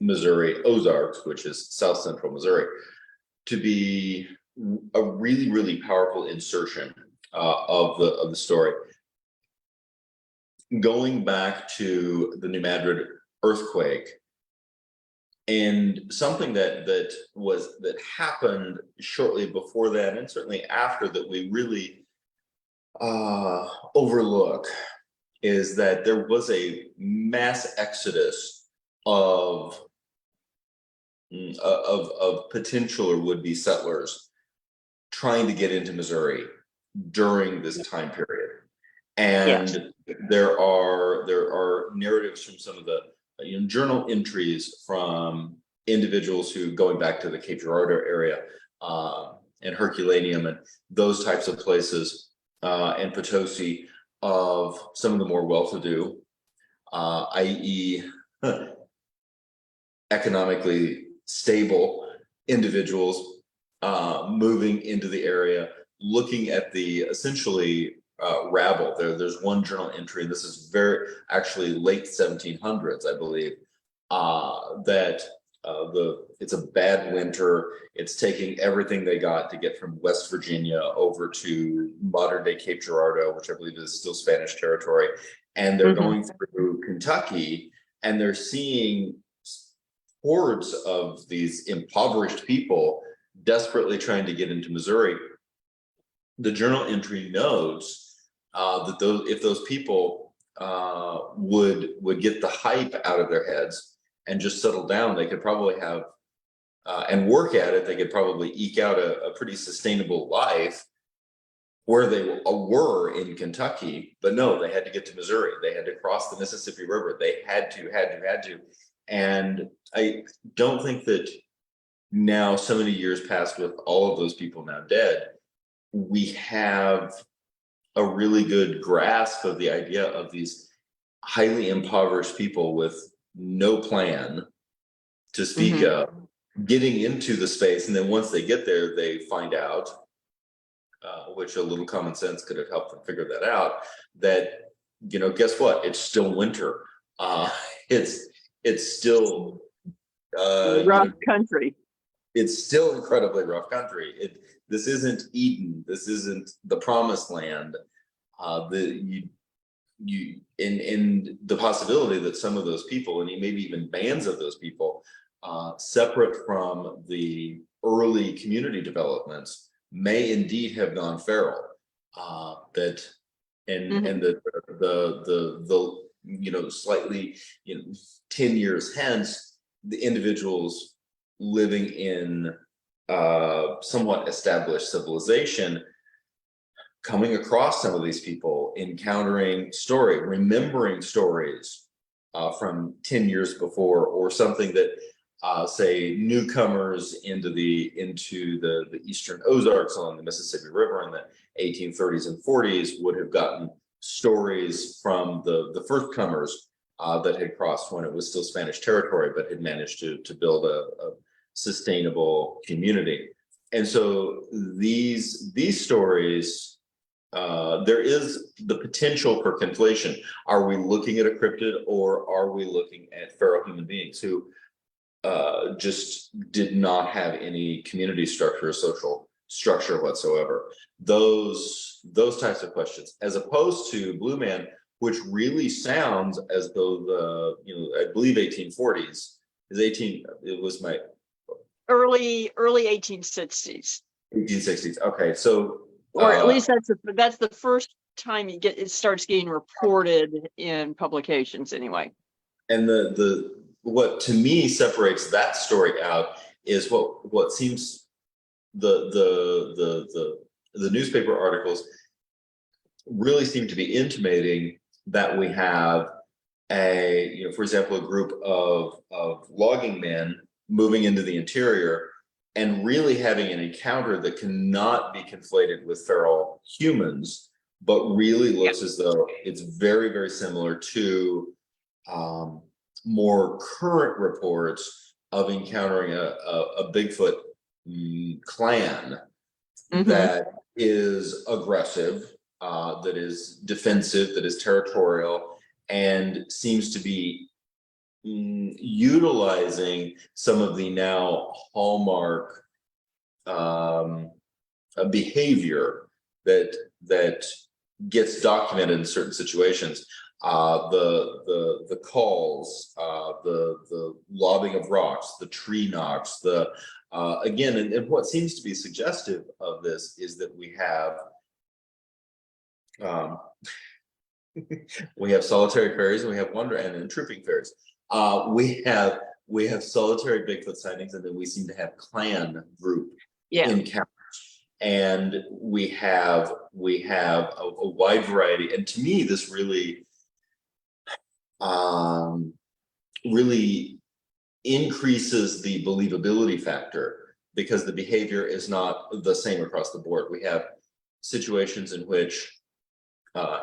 Missouri Ozarks, which is south central Missouri, to be a really, really powerful insertion of the story. Going back to the New Madrid earthquake, and something that happened shortly before that, and certainly after that, we really overlook, is that there was a mass exodus of potential or would-be settlers trying to get into Missouri during this time period. And yes, there are narratives from some of the journal entries from individuals who, going back to the Cape Girardeau area and Herculaneum and those types of places, and Potosi, of some of the more well-to-do, i.e. economically stable individuals moving into the area, looking at the essentially rabble. There's one journal entry, and this is actually late 1700s, I believe, that it's a bad winter. It's taking everything they got to get from West Virginia over to modern day Cape Girardeau, which I believe is still Spanish territory. And they're going through Kentucky, and they're seeing hordes of these impoverished people desperately trying to get into Missouri. The journal entry notes that if those people would get the hype out of their heads and just settle down, they could probably have and work at it. They could probably eke out a pretty sustainable life where they were in Kentucky. But no, they had to get to Missouri. They had to cross the Mississippi River. They had to. And I don't think that now, so many years past, with all of those people now dead, we have a really good grasp of the idea of these highly impoverished people with no plan to speak of getting into the space. And then once they get there, they find out, which a little common sense could have helped them figure that out, that, guess what? It's still winter. It's still rough country. It's still incredibly rough country. This isn't Eden. This isn't the promised land. In the possibility that some of those people, and maybe even bands of those people, separate from the early community developments, may indeed have gone feral. And the slightly 10 years hence, the individuals living in somewhat established civilization, coming across some of these people, encountering remembering stories from 10 years before, or something that say newcomers into the eastern Ozarks along the Mississippi River in the 1830s and 40s would have gotten stories from the first comers that had crossed when it was still Spanish territory, but had managed to build a sustainable community. And so these stories, there is the potential for conflation. Are we looking at a cryptid, or are we looking at feral human beings who just did not have any community structure or social structure whatsoever? Those types of questions, as opposed to Blue Man, which really sounds as though I believe 1840s is 18. It was my early 1860s. 1860s. Okay, so or at least that's the first time it starts getting reported in publications anyway. And the what to me separates that story out is what seems the newspaper articles really seem to be intimating that we have for example, a group of logging men moving into the interior and really having an encounter that cannot be conflated with feral humans, but really looks as though it's very, very similar to more current reports of encountering a Bigfoot clan that is aggressive, that is defensive, that is territorial, and seems to be utilizing some of the now hallmark behavior that gets documented in certain situations. The calls, the lobbing of rocks, the tree knocks, again, and what seems to be suggestive of this is that we have solitary fairies, and we have and trooping fairies. We have solitary Bigfoot sightings, and then we seem to have clan group encounters, and we have a wide variety. And to me, this really increases the believability factor, because the behavior is not the same across the board. We have situations in which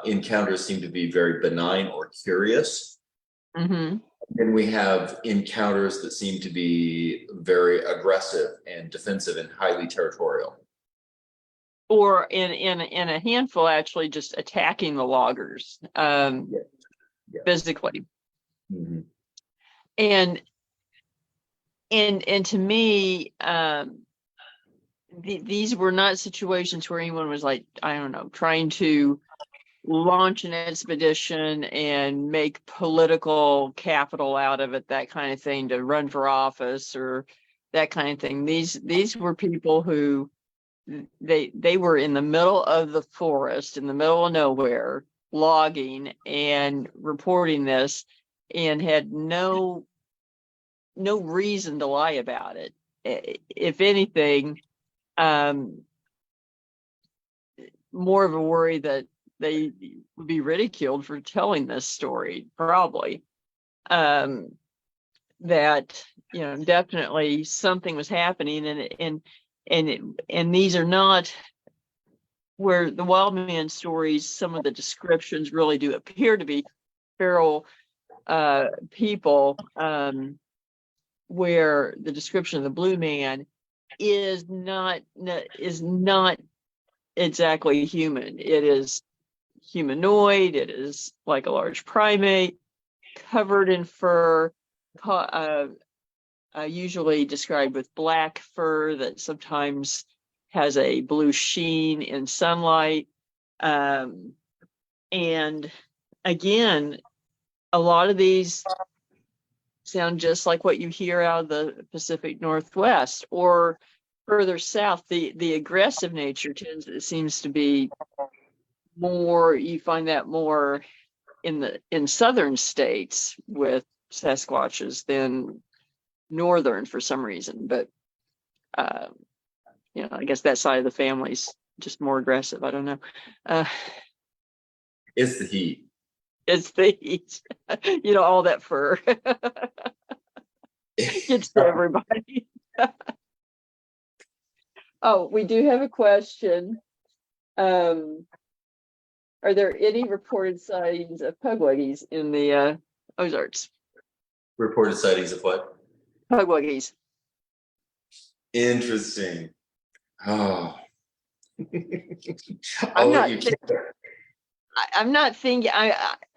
encounters seem to be very benign or curious. And we have encounters that seem to be very aggressive and defensive and highly territorial. Or in a handful, actually just attacking the loggers physically. And to me, these were not situations where anyone was like, I don't know, trying to launch an expedition and make political capital out of it, that kind of thing, to run for office or that kind of thing. These were people who they were in the middle of the forest, in the middle of nowhere, logging and reporting this, and had no reason to lie about it. If anything, more of a worry that they would be ridiculed for telling this story, probably. That, definitely something was happening, and these are not where the wild man stories. Some of the descriptions really do appear to be feral people, where the description of the blue man is not exactly human. It is humanoid. It is like a large primate, covered in fur, usually described with black fur that sometimes has a blue sheen in sunlight. And again, a lot of these sound just like what you hear out of the Pacific Northwest or further south. The aggressive nature seems to be more, you find that more in southern states with Sasquatches than northern for some reason. But I guess that side of the family's just more aggressive. I don't know. It's the heat. It's the heat. All that fur gets to everybody. Oh, we do have a question. Are there any reported sightings of pugwuggies in the Ozarks? Reported sightings of what? Pugwuggies. Interesting. Oh. I'm not thinking.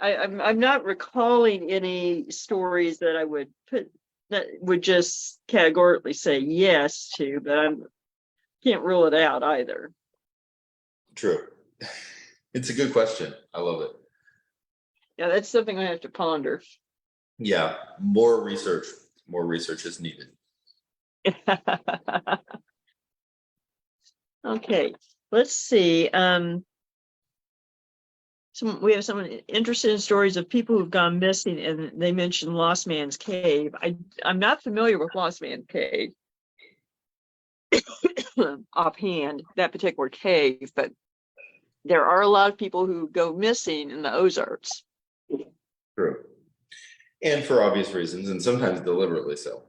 I'm not recalling any stories that I would just categorically say yes to, but I can't rule it out either. True. It's a good question. I love it. Yeah, that's something I have to ponder. Yeah, more research is needed. Okay, let's see. We have someone interested in stories of people who've gone missing, and they mentioned Lost Man's Cave. I'm not familiar with Lost Man's Cave offhand, that particular cave, but there are a lot of people who go missing in the Ozarks. True. And for obvious reasons, and sometimes deliberately so.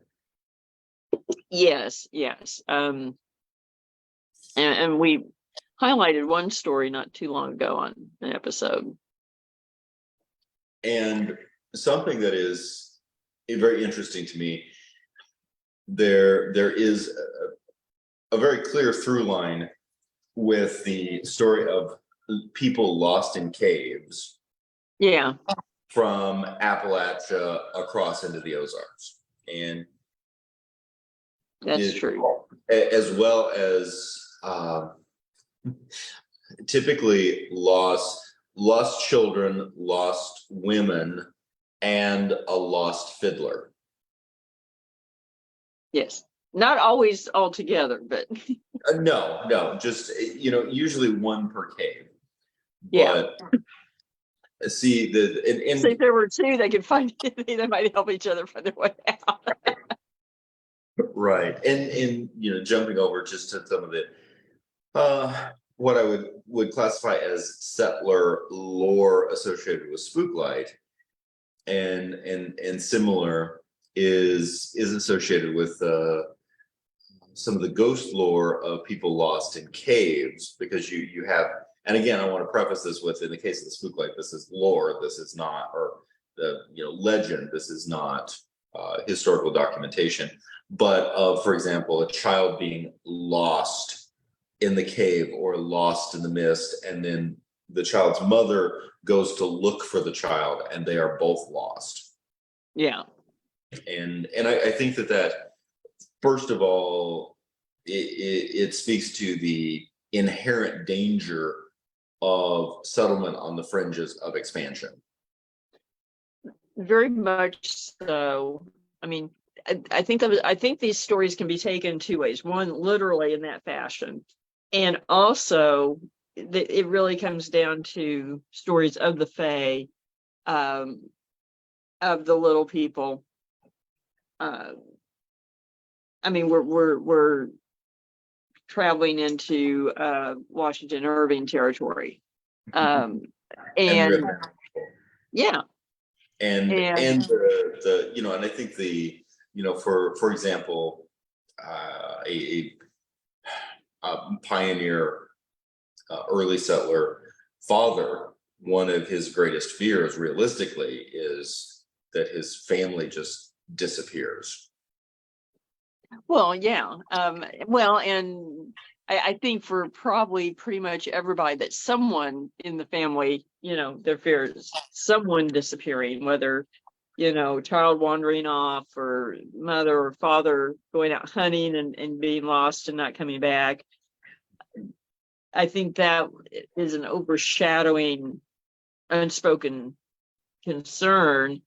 Yes. And we highlighted one story not too long ago on an episode. And something that is very interesting to me, there is a very clear through line with the story of people lost in caves. Yeah. From Appalachia across into the Ozarks. And that's true. As well as typically lost children, lost women, and a lost fiddler. Yes. Not always all together, but no, just usually one per cave. Yeah. But see so if there were two, they could find they might help each other find their way out. Right. And jumping over just to some of the what I would classify as settler lore associated with Spooklight and similar is associated with some of the ghost lore of people lost in caves, because you have, and again, I want to preface this with, in the case of the Spooklight, this is lore, this is not, or the legend, this is not historical documentation, but of, for example, a child being lost in the cave or lost in the mist, and then the child's mother goes to look for the child and they are both lost. Yeah. And I think that first of all, it speaks to the inherent danger of settlement on the fringes of expansion. Very much so. I mean, I think these stories can be taken two ways. One, literally in that fashion, and also it really comes down to stories of the Fae, of the little people. I mean, we're traveling into Washington Irving territory, and yeah, and and the and I think for example, a pioneer, early settler father, one of his greatest fears realistically is that his family just disappears. well, yeah, well, and I think for probably pretty much everybody that someone in the family, their fear is someone disappearing, whether child wandering off, or mother or father going out hunting and being lost and not coming back. I think that is an overshadowing, unspoken concern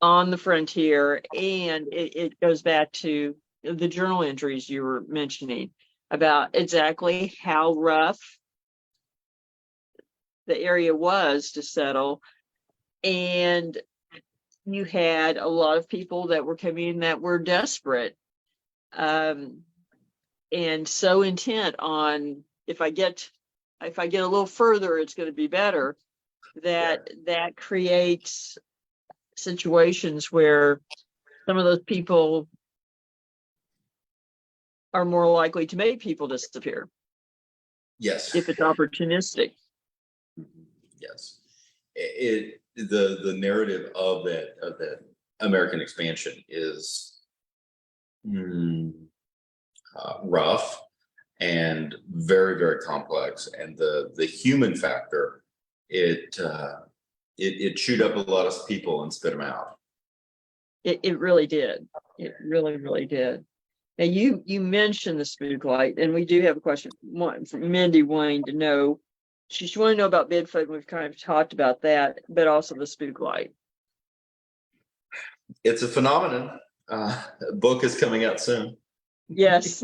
on the frontier. And it goes back to the journal entries you were mentioning about exactly how rough the area was to settle. And you had a lot of people that were coming in that were desperate, and so intent on, if I get a little further, it's going to be better, that creates situations where some of those people are more likely to make people disappear. Yes. If it's opportunistic. Yes. The narrative of that American expansion is rough and very, very complex, and the human factor, it chewed up a lot of people and spit them out. It really did. It really, really did. Now you mentioned the spook light, and we do have a question from Mindy wanting to know. She's wanting to know about Bigfoot, and we've kind of talked about that, but also the spook light. It's a phenomenon. A book is coming out soon. Yes.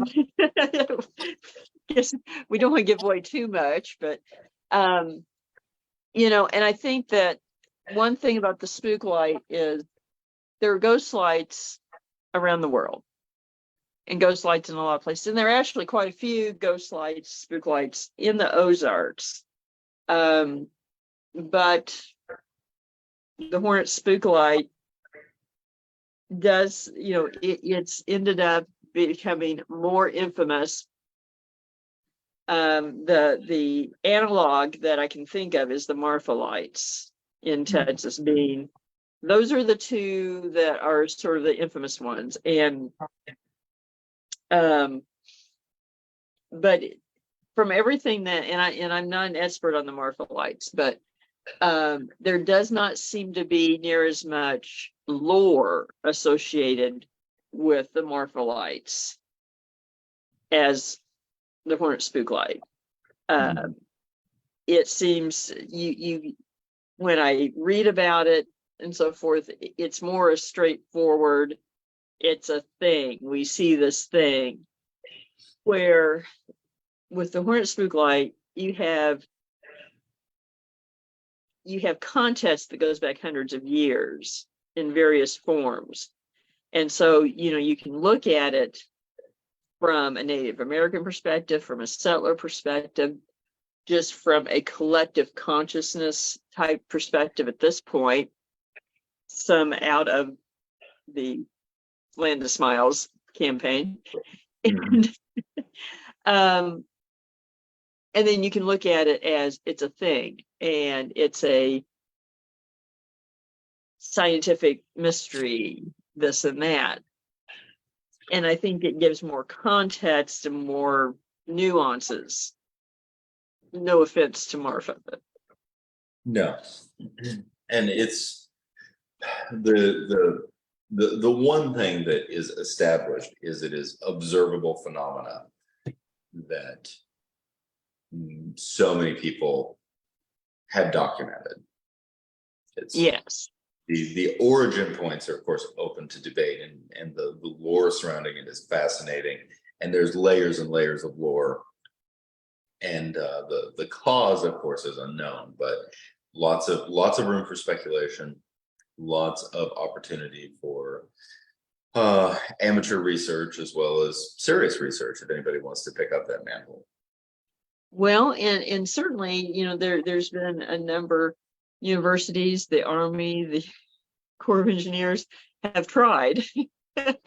Yes, we don't want to give away too much, but and I think that one thing about the spook light is there are ghost lights around the world, and ghost lights in a lot of places. And there are actually quite a few ghost lights, spook lights in the Ozarks. But the Hornet spook light does, it's ended up becoming more infamous. The analog that I can think of is the Marfa lights in Texas, those are the two that are sort of the infamous ones. And but from everything that, and I'm not an expert on the Marfa lights, but there does not seem to be near as much lore associated with the Marfa lights as the Hornet spook light. It seems you when I read about it and so forth, it's more a straightforward, it's a thing, we see this thing. Where with the Hornet spook light, you have context that goes back hundreds of years in various forms. And so, you can look at it from a Native American perspective, from a settler perspective, just from a collective consciousness type perspective at this point, some out of the Land of Smiles campaign. And then you can look at it as it's a thing, and it's a scientific mystery, this and that. And I think it gives more context and more nuances. No offense to Marfa, but no. And it's the the one thing that is established is it is observable phenomena that so many people have documented. It's Yes. the origin points are of course open to debate, and the lore surrounding it is fascinating, and there's layers and layers of lore, and the cause of course is unknown, but lots of room for speculation, lots of opportunity for amateur research as well as serious research if anybody wants to pick up that mantle. Well, and certainly, there's been a number universities, the Army, the Corps of Engineers have tried. And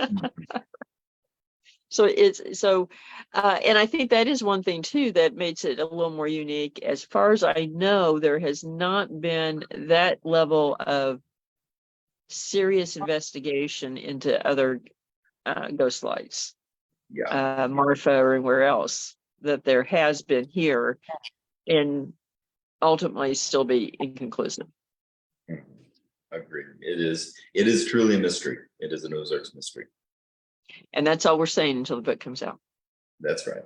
I think that is one thing too that makes it a little more unique. As far as I know, there has not been that level of serious investigation into other ghost lights, Marfa or anywhere else, that there has been here, and ultimately still be inconclusive. Agreed. It is truly a mystery. It is an Ozarks mystery. And that's all we're saying until the book comes out. That's right.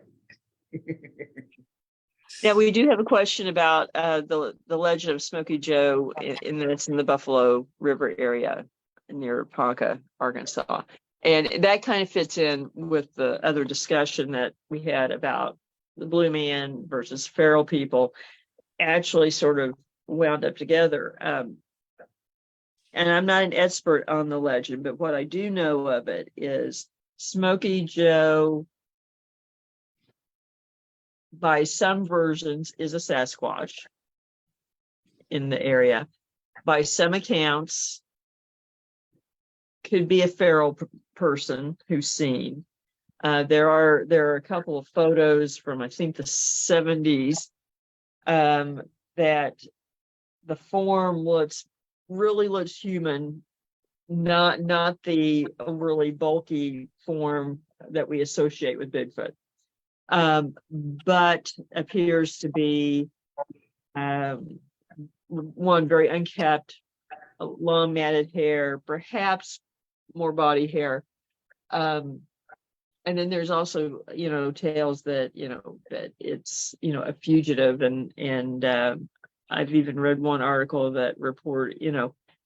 Now, we do have a question about the legend of Smokey Joe in the Buffalo River area near Ponca, Arkansas. And that kind of fits in with the other discussion that we had about the Blue Man versus feral people, actually sort of wound up together. And I'm not an expert on the legend, but what I do know of it is Smokey Joe, by some versions, is a Sasquatch in the area. By some accounts, could be a feral person who's seen. There are a couple of photos from, I think, the 70s that the form really looks human, not the overly bulky form that we associate with Bigfoot, but appears to be one very unkempt, long matted hair, perhaps more body hair. And then there's also, tales that, that it's, a fugitive, and I've even read one article that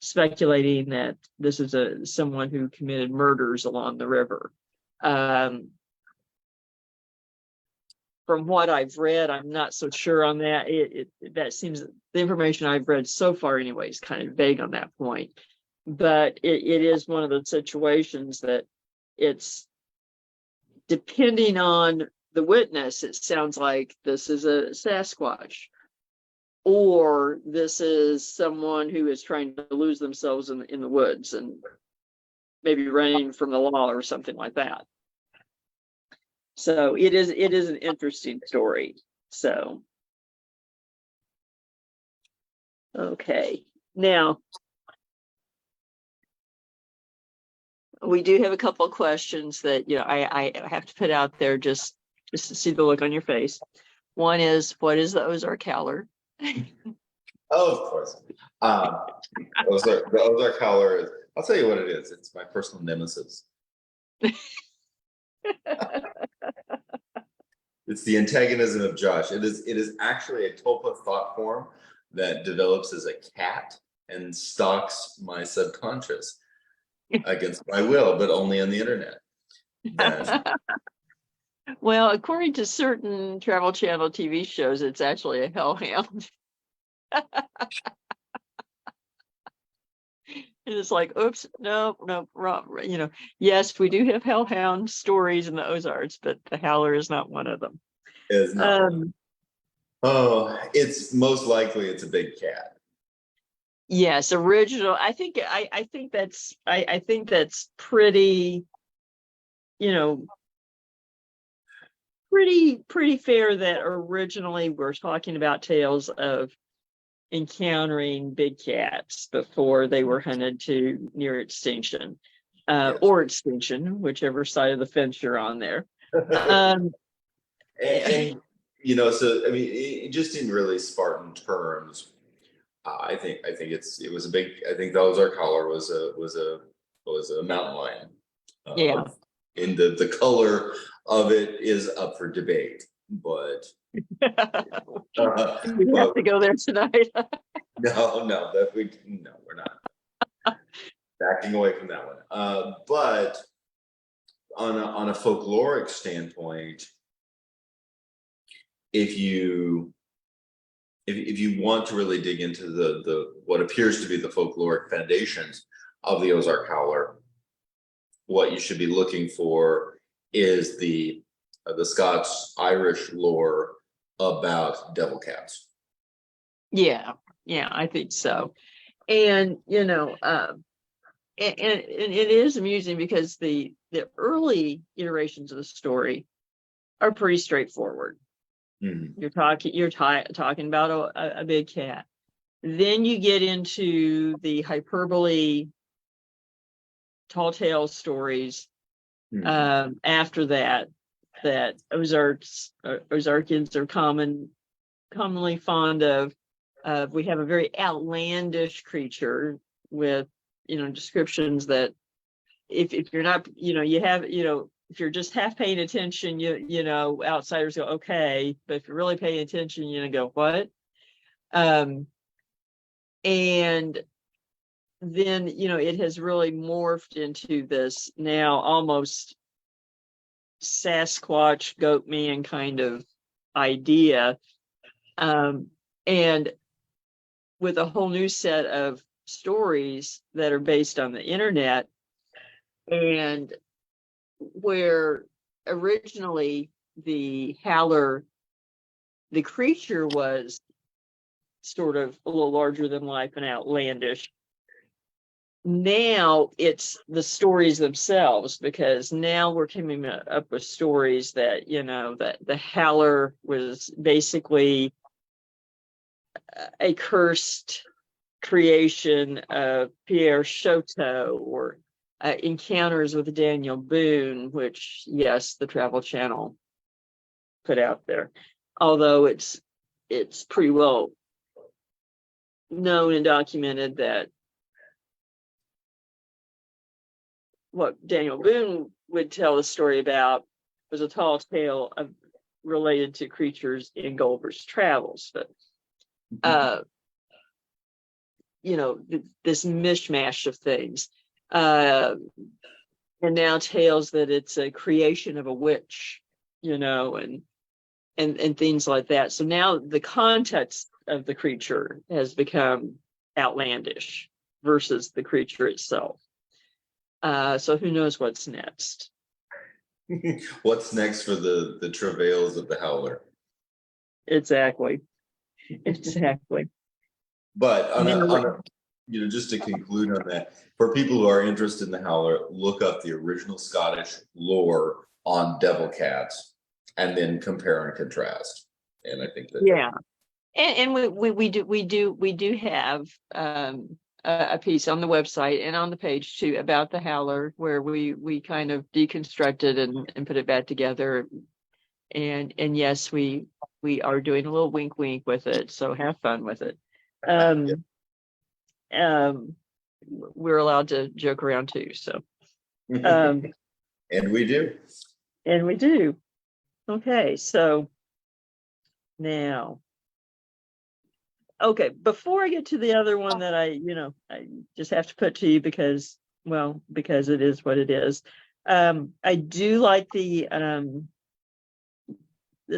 speculating that this is someone who committed murders along the river. From what I've read, I'm not so sure on that. That seems, the information I've read so far anyway is kind of vague on that point. But it is one of those situations that it's, depending on the witness, it sounds like this is a Sasquatch, or this is someone who is trying to lose themselves in the woods and maybe running from the law or something like that. So it is an interesting story. So, okay. Now, we do have a couple of questions that, I have to put out there just to see the look on your face. One is, what is the Ozark Howler? Oh, of course. The Ozark Howler is, I'll tell you what it is. It's my personal nemesis. It's the antagonism of Josh. It is actually a tulpa thought form that develops as a cat and stalks my subconscious against my will, but only on the internet. Well, according to certain Travel Channel TV shows, it's actually a hellhound. And it's like, oops, no, wrong. Yes, we do have hellhound stories in the Ozarks, but the Howler is not one of them. It is not. It's most likely it's a big cat. Yes, original. I think that's pretty, pretty fair that originally we're talking about tales of encountering big cats before they were hunted to near extinction, Yes. or extinction, whichever side of the fence you're on there. And so I mean, just in really Spartan terms, I think it was a big. I think the Ozark Howler was a was a mountain lion. Yeah. And the color of it is up for debate, but We have to go there tonight. no, we're not backing away from that one. But on a folkloric standpoint, if you want to really dig into the what appears to be the folkloric foundations of the Ozark Howler, what you should be looking for is the Scots-Irish lore about devil cats. Yeah, I think so. And and it is amusing because the early iterations of the story are pretty straightforward. Mhm. You're talking about a big cat. Then you get into the hyperbole, tall tale stories. After that Ozarkians are commonly fond of. We have a very outlandish creature with descriptions that if you're not if you're just half paying attention, outsiders go okay, but if you're really paying attention, go what? And then it has really morphed into this now almost Sasquatch goat man kind of idea, and with a whole new set of stories that are based on the internet, and where originally the howler, the creature, was sort of a little larger than life and outlandish. Now it's the stories themselves, because now we're coming up with stories that that the howler was basically a cursed creation of Pierre Choteau, or Encounters with Daniel Boone, which, yes, the Travel Channel put out there, although it's pretty well known and documented that what Daniel Boone would tell a story about was a tall tale related to creatures in Gulliver's Travels. But this mishmash of things, and now tales that it's a creation of a witch, and things like that. So now the context of the creature has become outlandish versus the creature itself. So who knows what's next? What's next for the travails of the howler? Exactly. But just to conclude on that, for people who are interested in the howler, look up the original Scottish lore on devil cats, and then compare and contrast. And I think that and we do have a piece on the website and on the page too about the howler, where we kind of deconstruct it and put it back together. And yes, we are doing a little wink with it, so have fun with it. We're allowed to joke around too, so and we do. Okay, so now, before I get to the other one that I just have to put to you because it is what it is. I do like the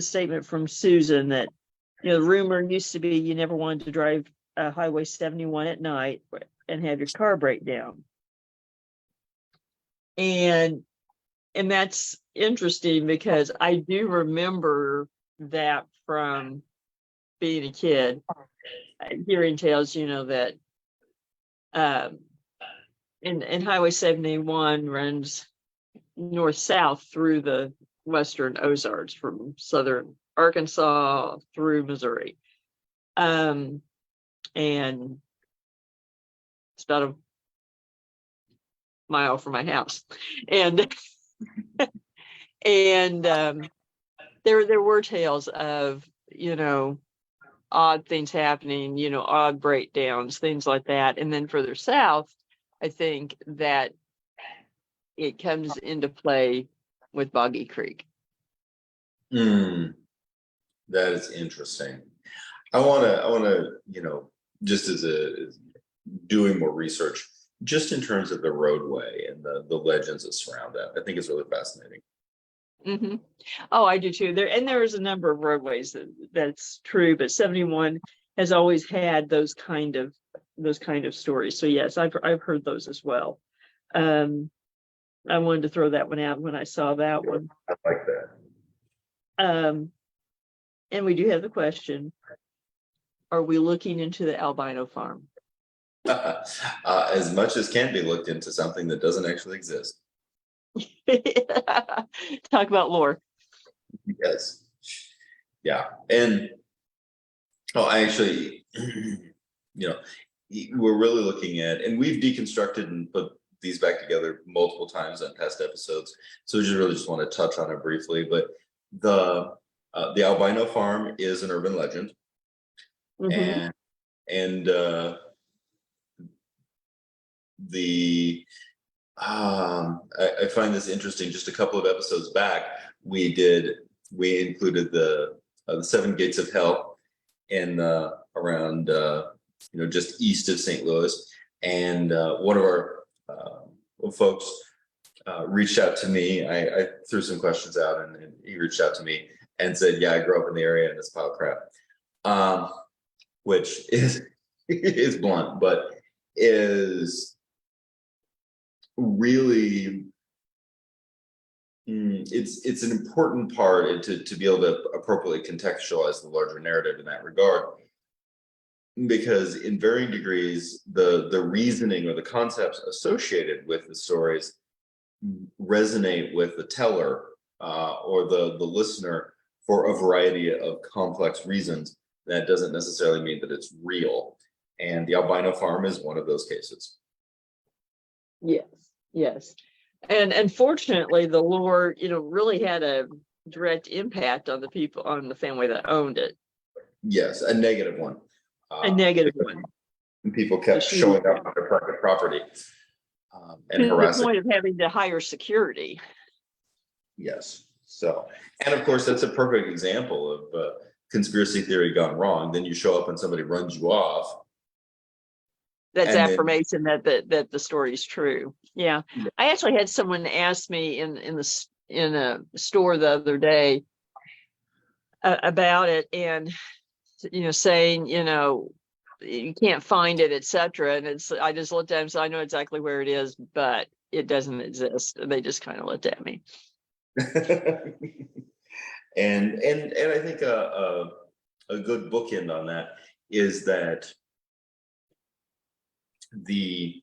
statement from Susan that the rumor used to be you never wanted to drive Highway 71 at night and have your car break down, and that's interesting because I do remember that from being a kid, hearing tales, that and Highway 71 runs north-south through the western Ozarks from southern Arkansas through Missouri. And it's about a mile from my house. And there were tales of, odd things happening, odd breakdowns, things like that. And then further south, I think that it comes into play with Boggy Creek. That is interesting. I want to, just as doing more research, just in terms of the roadway and the legends that surround that. I think it's really fascinating. Mm-hmm. Oh, I do too. There's a number of roadways that's true, but 71 has always had those kind of stories. So yes, I've heard those as well. I wanted to throw that one out when I saw that one. I like that. And we do have the question: are we looking into the albino farm? As much as can be looked into something that doesn't actually exist. Talk about lore. Yes. Yeah. And I actually, we're really looking at, and we've deconstructed and put these back together multiple times on past episodes. So we just want to touch on it briefly. But the albino farm is an urban legend. Mm-hmm. And I find this interesting. Just a couple of episodes back, we included the 7 gates of hell in around just east of St. Louis, and one of our folks reached out to me. I threw some questions out, and he reached out to me and said, "Yeah, I grew up in the area, and it's a pile of crap," which is blunt, but is really it's an important part to be able to appropriately contextualize the larger narrative in that regard, because in varying degrees the reasoning or the concepts associated with the stories resonate with the teller or the listener for a variety of complex reasons. That doesn't necessarily mean that it's real, and the albino farm is one of those cases. Yes. And unfortunately, the lore, really had a direct impact on the people, on the family that owned it. Yes, a negative one. A negative one. And people kept showing up on their private property and harassing. To the point of having to hire security. Yes. So, and of course, that's a perfect example of conspiracy theory gone wrong. Then you show up and somebody runs you off. That's affirmation that the story is true. Yeah. I actually had someone ask me in a store the other day about it, and saying you can't find it, etc. And I just looked at him and said, I know exactly where it is, but it doesn't exist. And they just kind of looked at me. and I think a good bookend on that is that the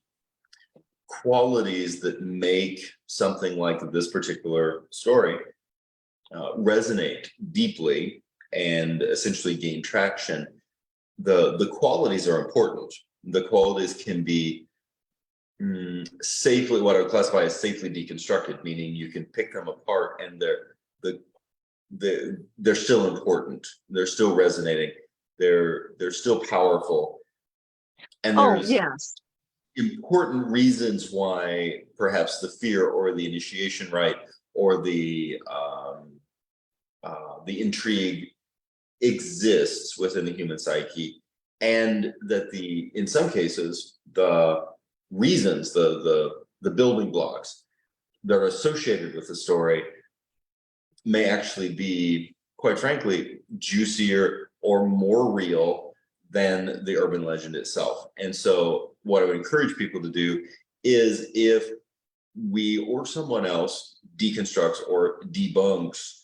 qualities that make something like this particular story resonate deeply and essentially gain traction, the qualities are important. The qualities can be safely, what I would classify as safely deconstructed, meaning you can pick them apart and they're still important. They're still resonating. They're still powerful. And there's important reasons why perhaps the fear or the initiation rite or the intrigue exists within the human psyche, and that in some cases the reasons, the building blocks that are associated with the story may actually be, quite frankly, juicier or more real than the urban legend itself. And so what I would encourage people to do is, if we or someone else deconstructs or debunks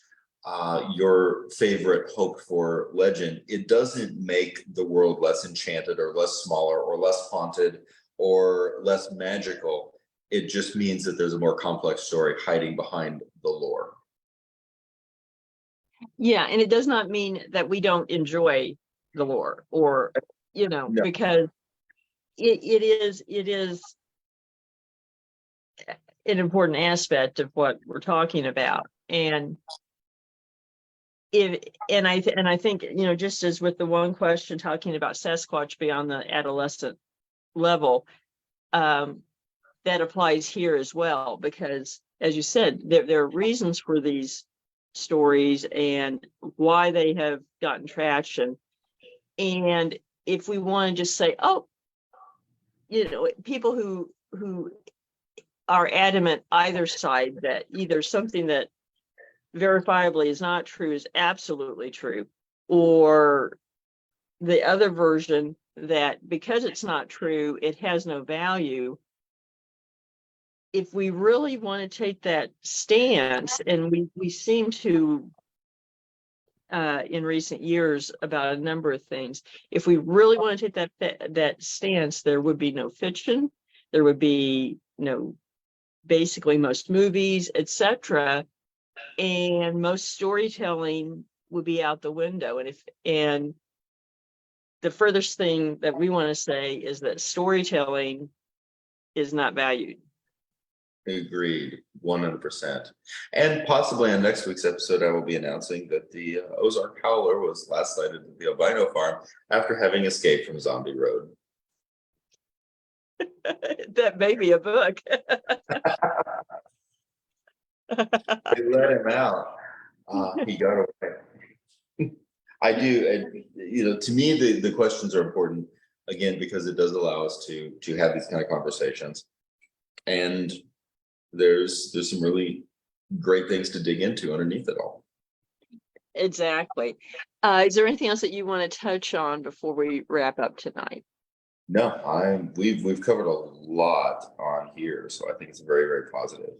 your favorite hoped for legend, it doesn't make the world less enchanted or less smaller or less haunted or less magical. It just means that there's a more complex story hiding behind the lore. Yeah, and it does not mean that we don't enjoy the lore, or because it is an important aspect of what we're talking about. And I think just as with the one question talking about Sasquatch beyond the adolescent level, that applies here as well, because as you said, there are reasons for these stories and why they have gotten traction. And if we want to just say, oh, people who are adamant either side that either something that verifiably is not true is absolutely true, or the other version that because it's not true, it has no value. If we really want to take that stance, and we seem to in recent years about a number of things, if we really want to take that stance, there would be no fiction, there would be no, basically most movies, etc., and most storytelling would be out the window. And the furthest thing that we want to say is that storytelling is not valued. Agreed, 100%. And possibly on next week's episode, I will be announcing that the Ozark Howler was last sighted at the albino farm after having escaped from Zombie Road. That may be a book. They let him out. He got away. I do, to me, the questions are important, again, because it does allow us to have these kind of conversations. And there's some really great things to dig into underneath it all. Exactly. Is there anything else that you want to touch on before we wrap up tonight? No, we've covered a lot on here, so I think it's very, very positive.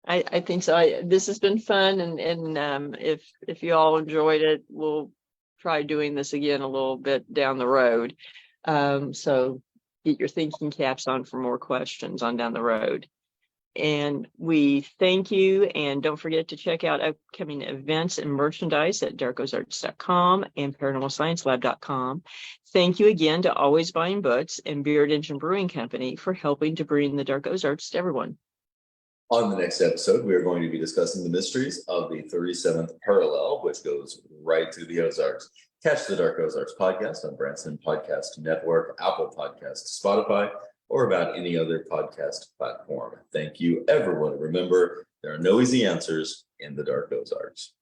I think so. This has been fun, and if you all enjoyed it, we'll try doing this again a little bit down the road. So get your thinking caps on for more questions on down the road. And we thank you, and don't forget to check out upcoming events and merchandise at darkozarts.com and paranormalsciencelab.com. Thank you again to Always Buying Books and Beard Engine Brewing Company for helping to bring the Dark Ozarks to everyone. On the next episode, we are going to be discussing the mysteries of the 37th parallel, which goes right to the Ozarks. Catch the Dark Ozarks podcast on Branson Podcast Network, Apple Podcasts, Spotify, or about any other podcast platform. Thank you, everyone. Remember, there are no easy answers in the Dark Ozarks.